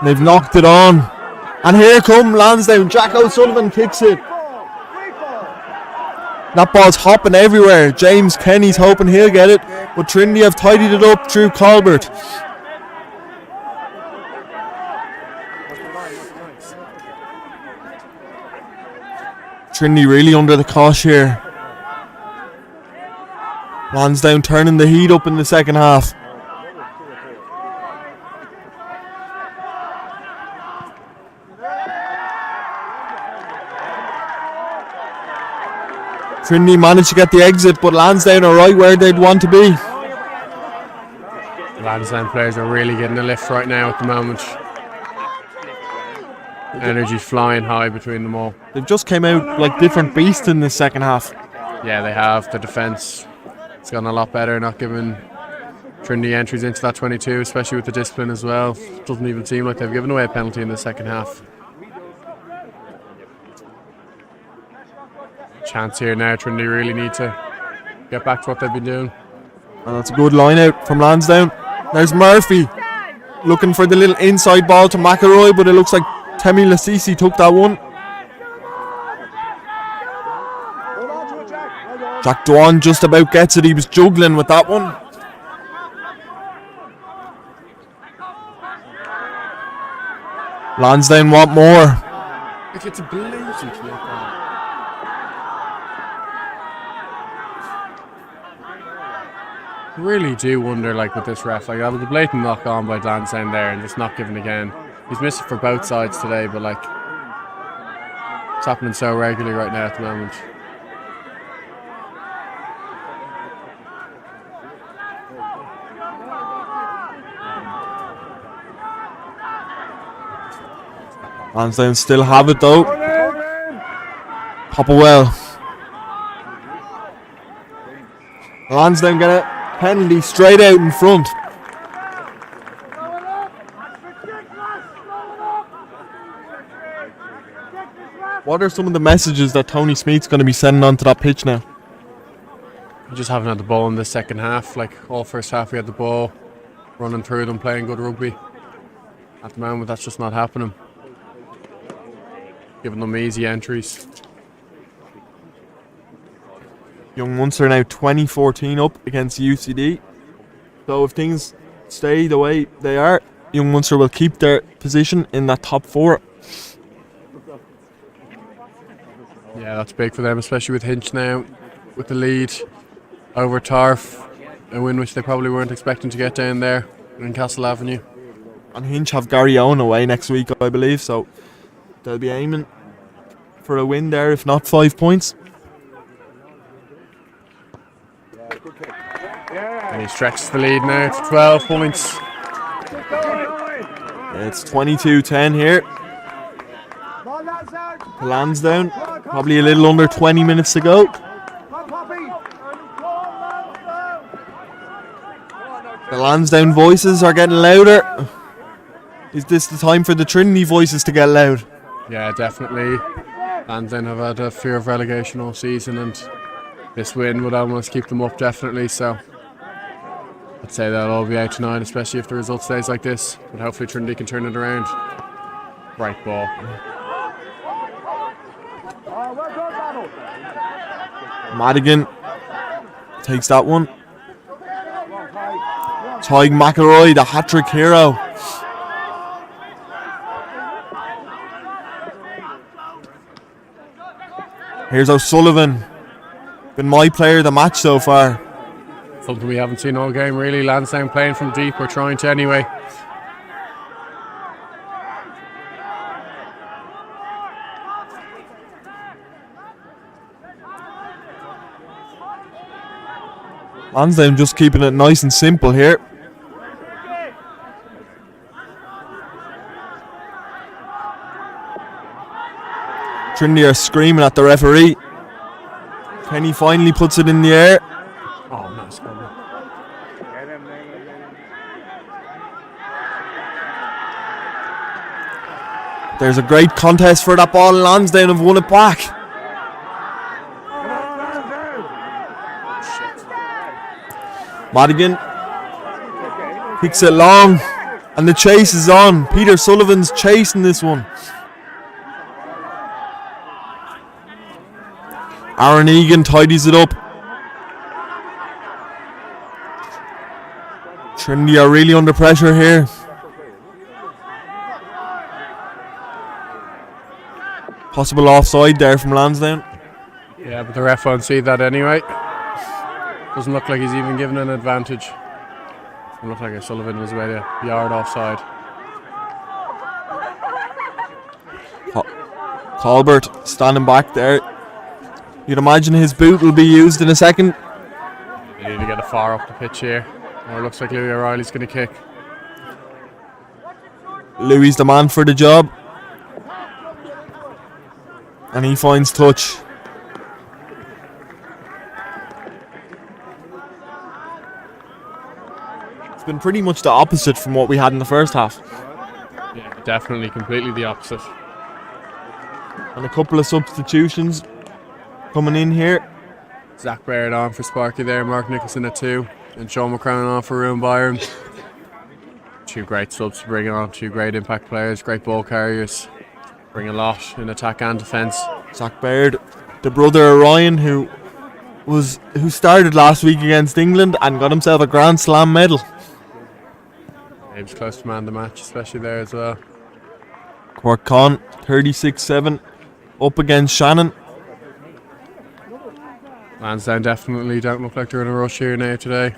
Speaker 3: They've knocked it on. And here come Lansdowne. Jack O'Sullivan kicks it. That ball's hopping everywhere. James Kenny's hoping he'll get it, but Trinity have tidied it up through Colbert. Trinity really under the cosh here. Lansdowne turning the heat up in the second half. Trinity managed to get the exit, but Lansdowne are right where they'd want to be.
Speaker 4: Lansdowne players are really getting a lift right now at the moment. Energy flying high between them all.
Speaker 3: They've just came out like different beasts in this second half.
Speaker 4: Yeah, they have. The defence has gotten a lot better, not giving Trinity entries into that 22, especially with the discipline as well. Doesn't even seem like they've given away a penalty in the second half. Chance here now. Trinity really need to get back to what they've been doing.
Speaker 3: And that's a good line out from Lansdowne. There's Murphy looking for the little inside ball to McElroy, but it looks like Temi Lasisi took that one. Jack Dwan just about gets it. He was juggling with that one. Lansdowne want more.
Speaker 4: If it's a blatant knock-on. Really do wonder, like with this ref, like that was a blatant knock on by Lansdowne there and just not given again. He's missed it for both sides today, but like it's happening so regularly right now at the moment.
Speaker 3: Lansdowne still have it though. Popplewell. Lansdowne get a penalty straight out in front. What are some of the messages that Tony Smeath's going to be sending onto that pitch now?
Speaker 4: We just haven't had the ball in the second half. Like all first half, we had the ball, running through them, playing good rugby. At the moment, that's just not happening. Giving them easy entries.
Speaker 3: Young Munster now 20-14 up against UCD. So if things stay the way they are, Young Munster will keep their position in that top 4.
Speaker 4: Yeah, that's big for them, especially with Hinch now with the lead over Tarf, a win which they probably weren't expecting to get down there in Castle Avenue.
Speaker 3: And Hinch have Gary Owen away next week, I believe, so they'll be aiming for a win there, if not 5 points.
Speaker 4: And he stretches the lead now to 12 points.
Speaker 3: It's 22-10 here. Lansdowne, probably a little under 20 minutes to go. The Lansdowne voices are getting louder. Is this the time for the Trinity voices to get loud?
Speaker 4: Yeah, definitely. Lansdowne have had a fear of relegation all season, and this win would almost keep them up, definitely. So I'd say they'll all be out tonight, especially if the result stays like this. But hopefully Trinity can turn it around. Right ball.
Speaker 3: Madigan takes that one. Tyg McElroy, the hat-trick hero. Here's O'Sullivan. Been my player of the match so far.
Speaker 4: Something we haven't seen all game, really. Lansdowne playing from deep, we're trying to anyway.
Speaker 3: Lansdowne just keeping it nice and simple here. Trinity are screaming at the referee. Kenny finally puts it in the air.
Speaker 4: Oh, nice cover.
Speaker 3: There's a great contest for that ball. Lansdowne have won it back. Madigan kicks it long, and the chase is on. Peter Sullivan's chasing this one. Aaron Egan tidies it up. Trinity are really under pressure here. Possible offside there from Lansdowne.
Speaker 4: Yeah, but the ref won't see that anyway. Doesn't look like he's even given an advantage. It looked like Sullivan was about a yard offside.
Speaker 3: Colbert standing back there. You'd imagine his boot will be used in a second.
Speaker 4: They need to get a far up the pitch here. Or it looks like Louis O'Reilly's going to kick.
Speaker 3: Louis the man for the job. And he finds touch. It's been pretty much the opposite from what we had in the first half.
Speaker 4: Yeah, definitely completely the opposite.
Speaker 3: And a couple of substitutions coming in here.
Speaker 4: Zach Baird on for Sparky there, Mark Nicholson at 2, and Sean McCrown on for Ruan Byron. 2 great subs to bring on, 2 great impact players, great ball carriers. Bring a lot in attack and defence.
Speaker 3: Zach Baird, the brother of Ryan, who started last week against England and got himself a Grand Slam medal.
Speaker 4: He was close to man the match, especially there as well.
Speaker 3: Cork Con, 36-7, up against Shannon.
Speaker 4: Lansdowne definitely don't look like they're in a rush here now today.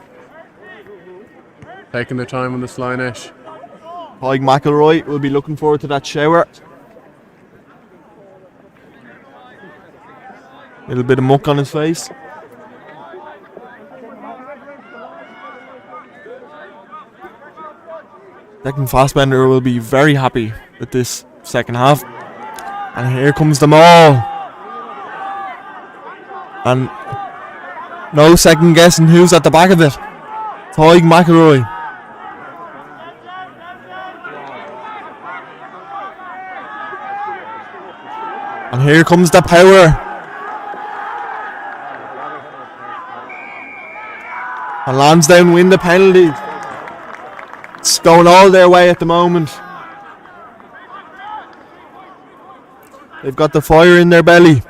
Speaker 4: Taking their time on this line-ish.
Speaker 3: Tyg McElroy will be looking forward to that shower. Little bit of muck on his face. Declan Fassbender will be very happy with this second half. And here comes the maul. And no second guessing who's at the back of it. Tyg McElroy. And here comes the power. And Lansdowne win the penalty. It's going all their way at the moment. They've got the fire in their belly.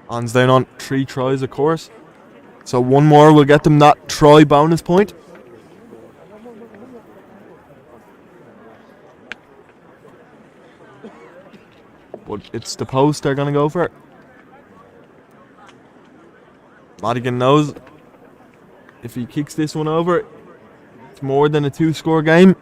Speaker 3: Lansdowne on 3 tries, of course. So one more will get them that try bonus point. But it's the post they're going to go for. Madigan knows if he kicks this one over, it's more than a 2-score game.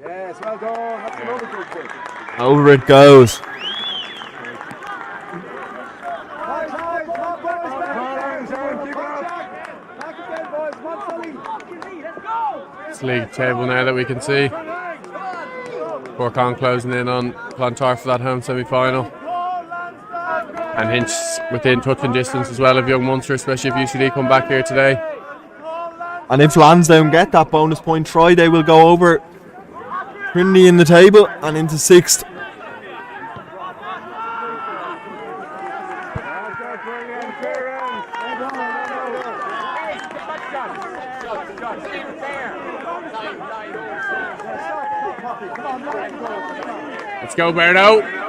Speaker 6: Yes, well done. That's another good kick.
Speaker 3: Over it goes.
Speaker 4: It's league table now that we can see. Corkon closing in on Clontarf for that home semi-final. And Hinch within touching distance as well of young Munster, especially if UCD come back here today.
Speaker 3: And if Lansdowne get that bonus point try, they will go over Trinity in the table and into 6th.
Speaker 4: Let's go, Berto.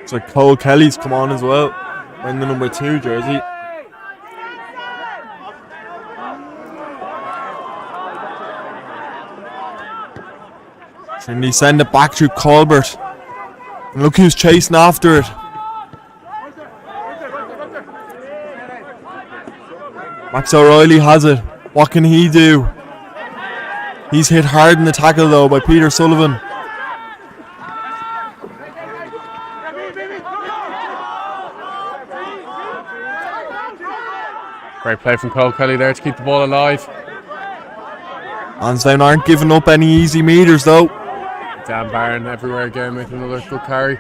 Speaker 3: It's like Cole Kelly's come on as well, wearing the number 2 jersey. Trinity send it back through Colbert. And look who's chasing after it. Max O'Reilly has it. What can he do? He's hit hard in the tackle though by Peter Sullivan.
Speaker 4: Great play from Cole Kelly there to keep the ball alive.
Speaker 3: Lansdowne aren't giving up any easy meters though.
Speaker 4: Dan Barron everywhere again with another good carry.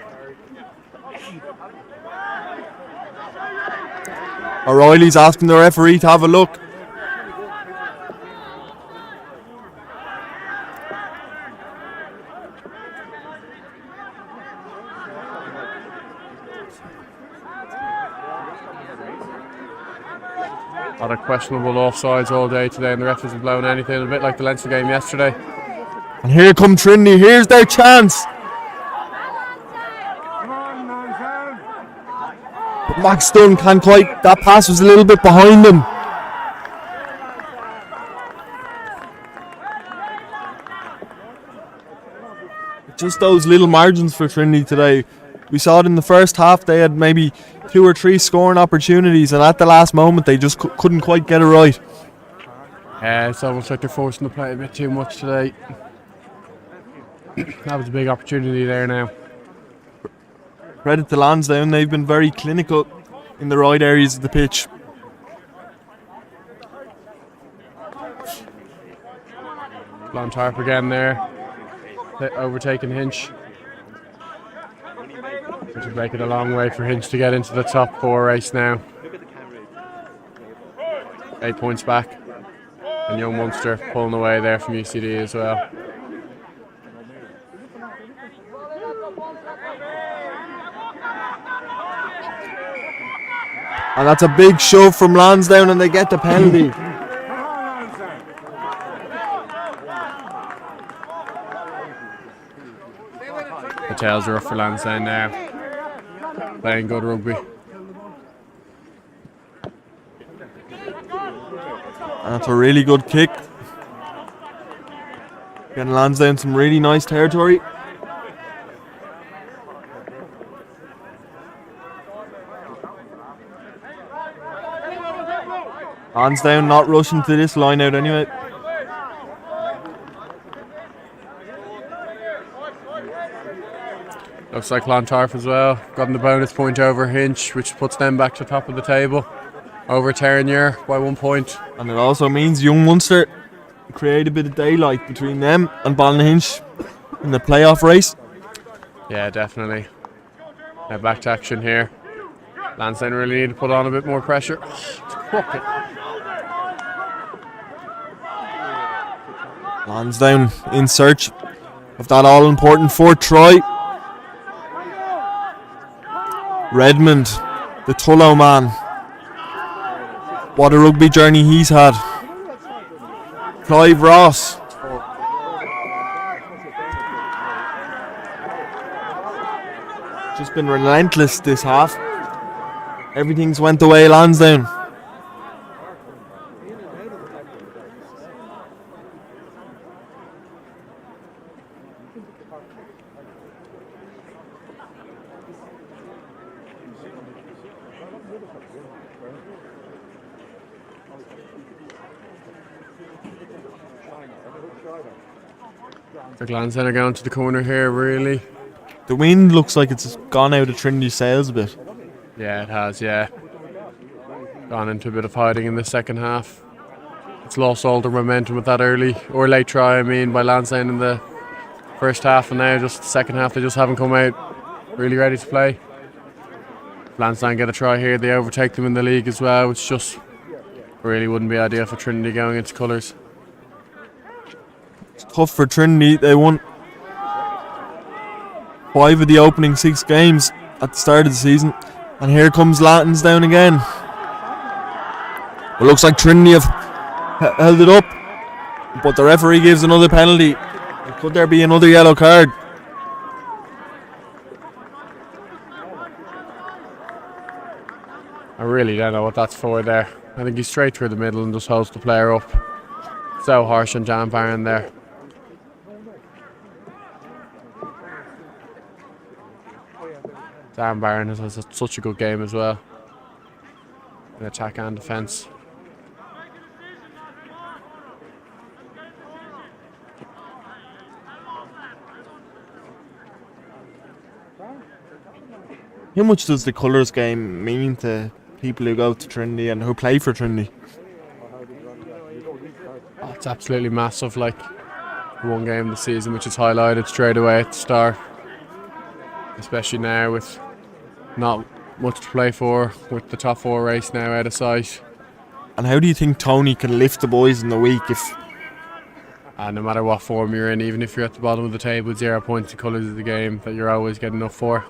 Speaker 3: O'Reilly's asking the referee to have a look.
Speaker 4: A lot of questionable offsides all day today, and the ref hasn't blown anything, a bit like the Leinster game yesterday.
Speaker 3: And here come Trinity, here's their chance. But Max Dunn can't quite, that pass was a little bit behind him. Just those little margins for Trinity today. We saw it in the first half, they had maybe 2 or 3 scoring opportunities, and at the last moment they just couldn't quite get it right.
Speaker 4: It's almost like they're forcing to play a bit too much today. That was a big opportunity there now.
Speaker 3: Credit to Lansdowne, they've been very clinical in the right areas of the pitch.
Speaker 4: Clontarf again there, overtaking Hinch. Which would make it a long way for Hinch to get into the top 4 race now. 8 points back. And young Munster pulling away there from UCD as well.
Speaker 3: And that's a big shove from Lansdowne and they get the penalty.
Speaker 4: details are up for Lansdowne now. Playing good rugby.
Speaker 3: That's a really good kick. Getting Lansdowne some really nice territory. Lansdowne not rushing to this line out anyway.
Speaker 4: Looks like Clontarf as well. Gotten the bonus point over Hinch, which puts them back to the top of the table. Over Terranure by 1 point.
Speaker 3: And it also means young Munster create a bit of daylight between them and Ballinhinch in the playoff race.
Speaker 4: Yeah, definitely. Now back to action here. Lansdowne really need to put on a bit more pressure.
Speaker 3: Lansdowne in search of that all-important fourth try. Redmond, the Tullow man. What a rugby journey he's had. Clive Ross. Just been relentless this half. Everything's went the way of Lansdowne.
Speaker 4: The Lansdowne are going to the corner here, really.
Speaker 3: The wind looks like it's gone out of Trinity's sails a bit.
Speaker 4: Yeah, it has, yeah. Gone into a bit of hiding in the second half. It's lost all the momentum with that early or late try, by Lansdowne in the first half, and now just the second half they just haven't come out really ready to play. Lansdowne get a try here, they overtake them in the league as well, which just really wouldn't be ideal for Trinity going into colours.
Speaker 3: It's tough for Trinity. They won 5 of the opening 6 games at the start of the season, and here comes Lansdowne again. It looks like Trinity have held it up, but the referee gives another penalty. Could there be another yellow card?
Speaker 4: I really don't know what that's for there. I think he's straight through the middle and just holds the player up. So harsh on Jan Barron there. Dan Barron has such a good game as well in attack and defence.
Speaker 3: How much does the colours game mean to people who go to Trinity and who play for Trinity?
Speaker 4: Oh, it's absolutely massive. Like one game of the season which is highlighted straight away at the start, especially now with not much to play for, with the top 4 race now out of sight.
Speaker 3: And how do you think Tony can lift the boys in the week if...
Speaker 4: No matter what form you're in, even if you're at the bottom of the table with 0 points, the colours of the game that you're always getting enough for.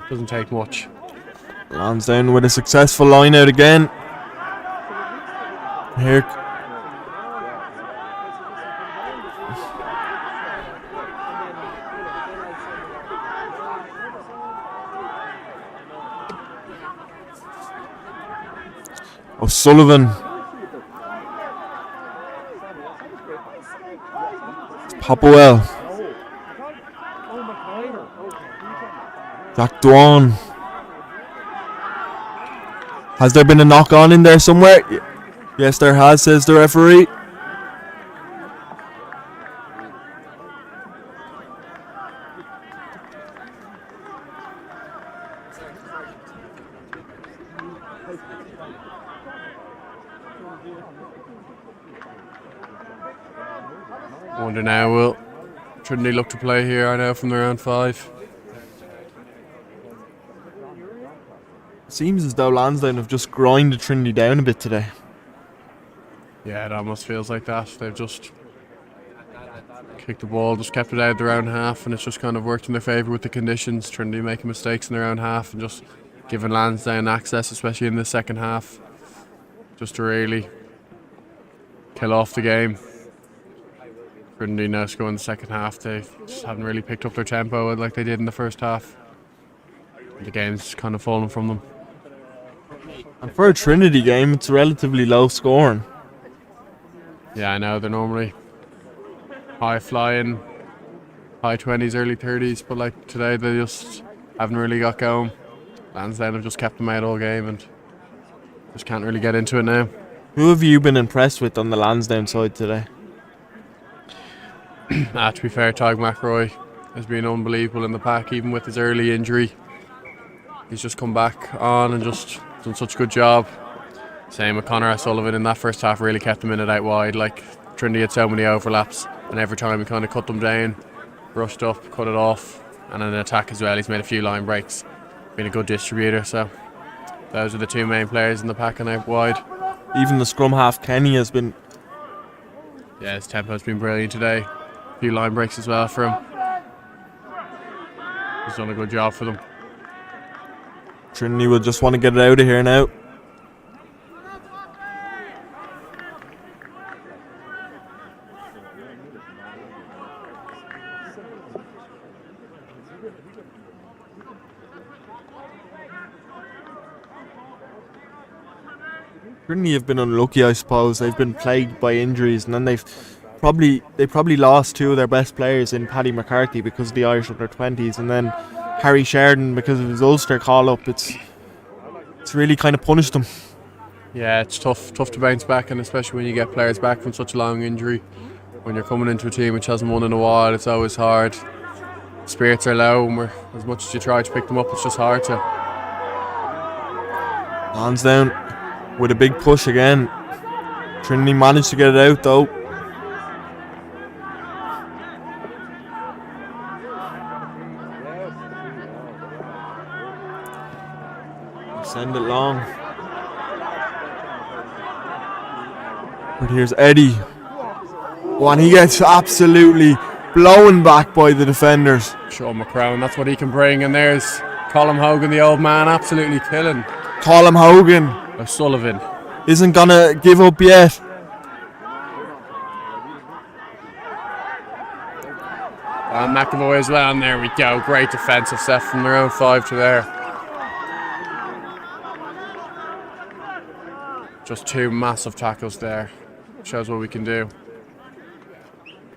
Speaker 4: Doesn't take much.
Speaker 3: Lansdowne with a successful line out again. Here. O'Sullivan. Popwell. Jack Dwan. Has there been a knock on in there somewhere? Yes, there has, says the referee.
Speaker 4: Wonder now, will Trinity look to play here? I know from the round 5.
Speaker 3: Seems as though Lansdowne have just grinded Trinity down a bit today.
Speaker 4: Yeah, it almost feels like that. They've just kicked the ball, just kept it out of their own half, and it's just kind of worked in their favour with the conditions. Trinity making mistakes in their own half and just giving Lansdowne access, especially in the second half, just to really kill off the game. Trinity now scoring in the second half. They just haven't really picked up their tempo like they did in the first half. The game's kind of fallen from them.
Speaker 3: And for a Trinity game, it's relatively low scoring.
Speaker 4: Yeah, I know they're normally high flying, high 20s, early 30s, but like today they just haven't really got going. Lansdowne have just kept them out all game and just can't really get into it now.
Speaker 3: Who have you been impressed with on the Lansdowne side today?
Speaker 4: To be fair, Tadhg McRoy has been unbelievable in the pack, even with his early injury. He's just come back on and just done such a good job. Same with Conor O'Sullivan in that first half, really kept them in it out wide. Like Trinity had so many overlaps, and every time he kind of cut them down, rushed up, cut it off, and in attack as well, he's made a few line breaks. Been a good distributor, so those are the two main players in the pack and out wide.
Speaker 3: Even the scrum half Kenny has been...
Speaker 4: Yeah, his tempo's been brilliant today. A few line breaks as well for him. He's done a good job for them.
Speaker 3: Trinity will just want to get it out of here now. Trinity have been unlucky, I suppose. They've been plagued by injuries, and then they probably lost two of their best players in Paddy McCarthy because of the Irish under-20s, and then Harry Sheridan because of his Ulster call-up. It's really kind of punished them.
Speaker 4: Yeah, it's tough to bounce back, and especially when you get players back from such a long injury. When you're coming into a team which hasn't won in a while, it's always hard. Spirits are low, and as much as you try to pick them up, it's just hard to.
Speaker 3: Lansdowne with a big push again. Trinity managed to get it out though. Send it long. But here's Eddie. One, he gets absolutely blown back by the defenders.
Speaker 4: Sean McCrown, that's what he can bring, and there's Colm Hogan, the old man, absolutely killing.
Speaker 3: Colm Hogan
Speaker 4: O'Sullivan
Speaker 3: isn't gonna give up yet.
Speaker 4: And McAvoy as well, and there we go. Great defensive set from their own 5 to there. Just two massive tackles there. Shows what we can do.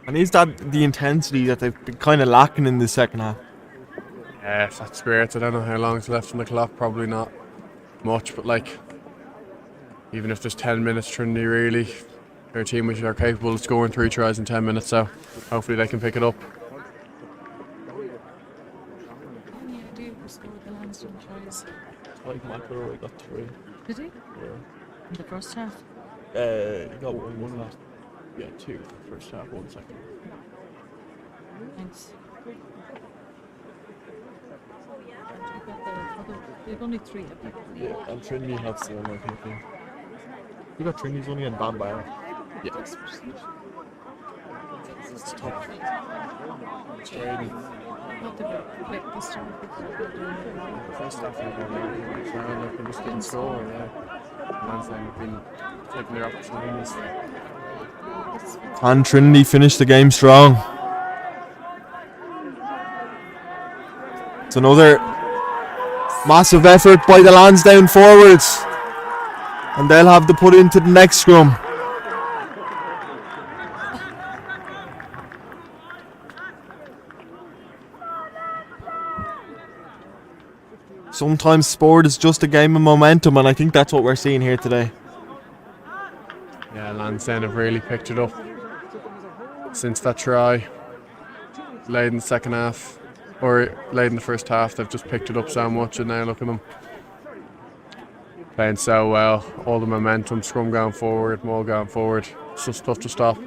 Speaker 3: And is that the intensity that they've been kind of lacking in the second half?
Speaker 4: Yeah, if that spirit, I don't know how long is left on the clock, probably not much, but like, even if there's 10 minutes, Trinity really, they're a team which are capable of scoring 3 tries in 10 minutes, so hopefully they can pick it up.
Speaker 1: Any idea who scored the Lansdowne tries?
Speaker 3: Like McIlroy got 3.
Speaker 1: Did he?
Speaker 3: Yeah.
Speaker 1: In the first half?
Speaker 3: He got one last. Yeah, 2 first half, 1 second.
Speaker 1: Thanks. They've only 3 of them.
Speaker 3: Yeah, and Trinity had 7, I think. Yeah. You got Trinity's only in Bambara. Yeah. It's tough. It's very.
Speaker 1: Not the quick this time.
Speaker 3: The first half they just didn't score. Yeah. Lansdowne have been taking their opportunities. And Trinity finished the game strong. It's another massive effort by the Lansdowne forwards, and they'll have to put into the next scrum. Sometimes sport is just a game of momentum, and I think that's what we're seeing here today.
Speaker 4: Yeah, Lansdowne have really picked it up since that try. Late in the second half, or late in the first half, they've just picked it up so much, and now look at them. Playing so well, all the momentum, scrum going forward, maul going forward. It's just tough to stop.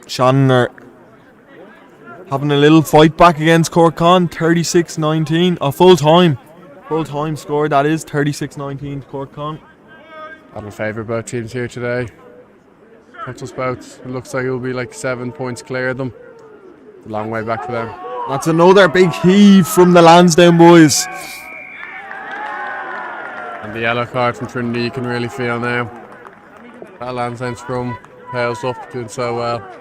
Speaker 3: Shannon are having a little fight back against Corkon, 36-19. A full-time score, that is, 36-19 to Corkon.
Speaker 4: That'll favour both teams here today. Puts us both. It looks like it'll be like 7 points clear of them. It's a long way back for them.
Speaker 3: That's another big heave from the Lansdowne boys.
Speaker 4: And And the yellow card from Trinity you can really feel now. That Lansdowne scrum pails up, doing so well.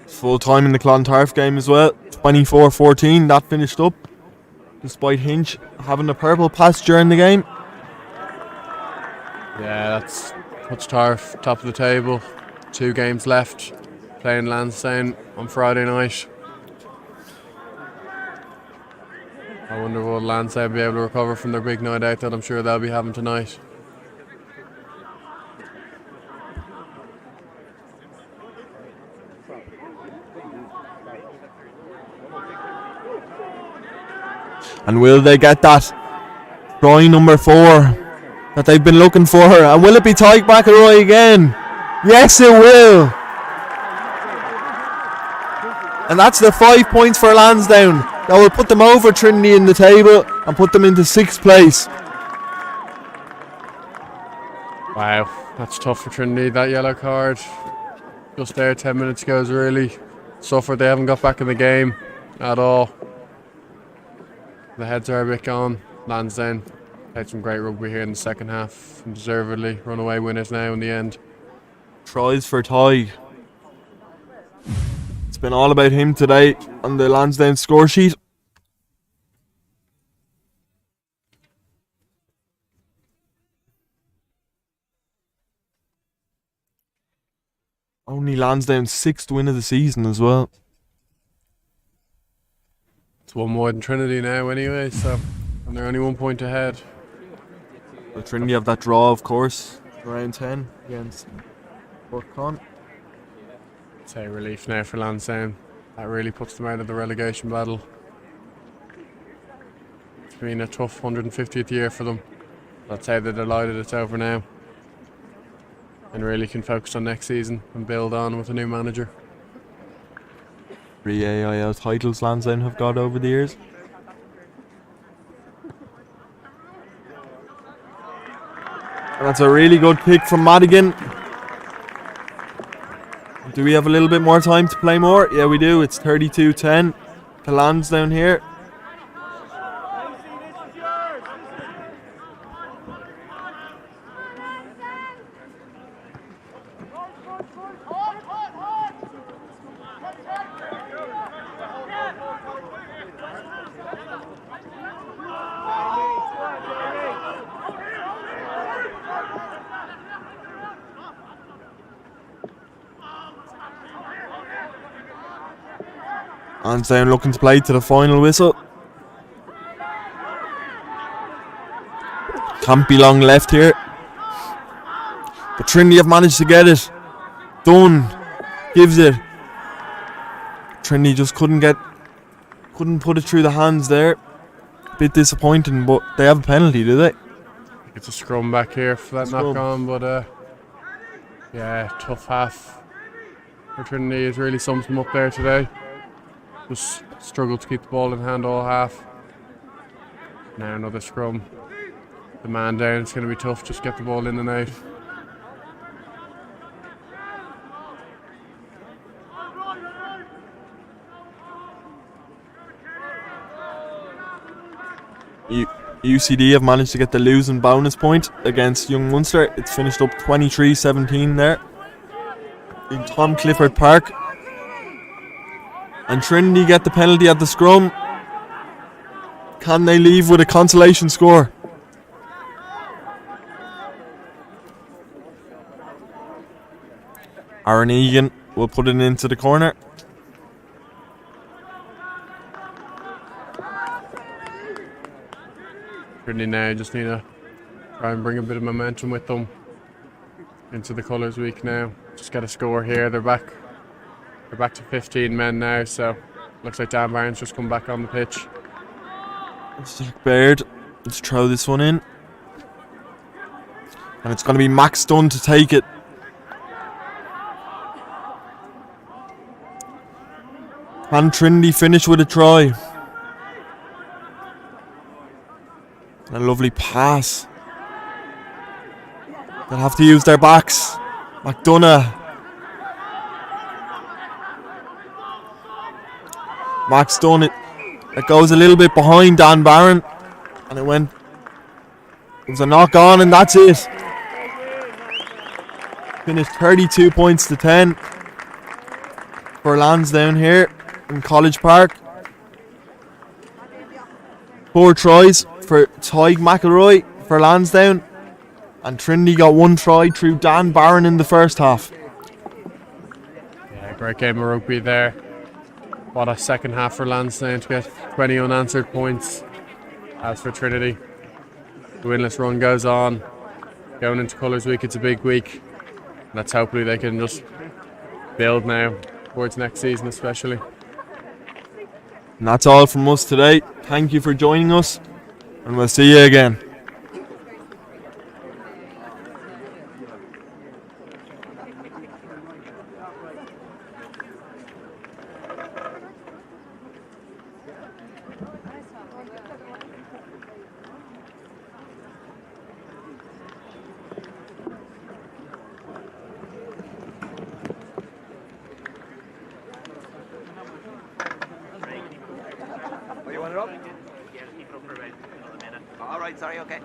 Speaker 3: Full time in the Clontarf game as well. 24-14, that finished up. Despite Hinch having the purple pass during the game.
Speaker 4: Yeah, that's puts Tarf top of the table. 2 games left. Playing Lansdowne on Friday night. I wonder will Lansdowne be able to recover from their big night out that I'm sure they'll be having tonight.
Speaker 3: And will they get that try number 4 that they've been looking for? And will it be Tyke McElroy again? Yes, it will. And that's the 5 points for Lansdowne. That will put them over Trinity in the table and put them into 6th place.
Speaker 4: Wow, that's tough for Trinity. That yellow card just there 10 minutes ago has really suffered. They haven't got back in the game at all. The heads are a bit gone. Lansdowne played some great rugby here in the second half and deservedly runaway winners now in the end.
Speaker 3: Tries for Ty. It's been all about him today on the Lansdowne score sheet. Only Lansdowne's 6th win of the season as well.
Speaker 4: It's one more than Trinity now anyway, so and they're only 1 point ahead.
Speaker 3: The Trinity have that draw, of course, round 10 against Port Con.
Speaker 4: It's a relief now for Lansdowne. That really puts them out of the relegation battle. It's been a tough 150th year for them. That's how they're delighted it's over now. And really can focus on next season and build on with a new manager.
Speaker 3: 3 AIL titles Lansdowne have got over the years. And that's a really good kick from Madigan. Do we have a little bit more time to play more? Yeah, we do. It's 32-10 to Lansdowne here. Lansdowne looking to play to the final whistle. Can't be long left here. But Trinity have managed to get it. Dunn gives it. Trinity just couldn't put it through the hands there. A bit disappointing, but they have a penalty, do they?
Speaker 4: It's a scrum back here for that knock on, but yeah, tough half for Trinity. Has really summed them up there today. Just struggled to keep the ball in hand all half. Now another scrum. The man down, it's going to be tough, just get the ball in and out.
Speaker 3: UCD have managed to get the losing bonus point against Young Munster. It's finished up 23-17 there in Tom Clifford Park. And Trinity get the penalty at the scrum. Can they leave with a consolation score? Aaron Egan will put it into the corner.
Speaker 4: Trinity now just need to try and bring a bit of momentum with them into the Colours week now. Just get a score here. They're back to 15 men now, so looks like Dan Barnes just come back on the pitch.
Speaker 3: Baird, let's throw this one in. And it's going to be Max Dunn to take it. Can Trinity finish with a try? A lovely pass. They'll have to use their backs. McDonough. Max Dunn, it goes a little bit behind Dan Barron. And it went. It was a knock on, and that's it. Finished 32 points to 10 for Lansdowne here in College Park. 4 tries for Tyg McElroy for Lansdowne, and Trinity got 1 try through Dan Barron in the first half.
Speaker 4: Yeah, great game of rugby there. What a second half for Lansdowne to get 20 unanswered points. As for Trinity, the winless run goes on. Going into Colours Week, it's a big week. Let's hopefully they can just build now towards next season especially.
Speaker 3: And that's all from us today. Thank you for joining us, and we'll see you again.
Speaker 6: You want it up? All right, sorry, okay.